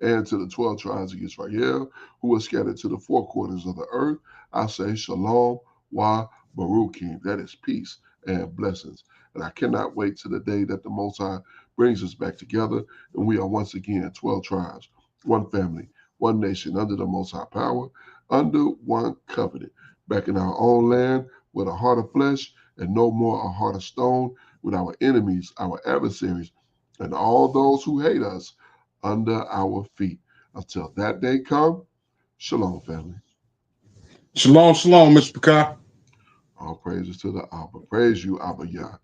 and to the 12 tribes of Israel, who are scattered to the four quarters of the earth. I say Shalom Wa Baruchim. That is peace and blessings. And I cannot wait to the day that the Most High brings us back together, and we are once again 12 tribes, one family, one nation, under the Most High Power, under one covenant, back in our own land with a heart of flesh and no more a heart of stone, with our enemies, our adversaries, and all those who hate us under our feet. Until that day come, shalom, family. Shalom, shalom, Mr. Kai. All praises to the Abba. Praise you, Abba Yah.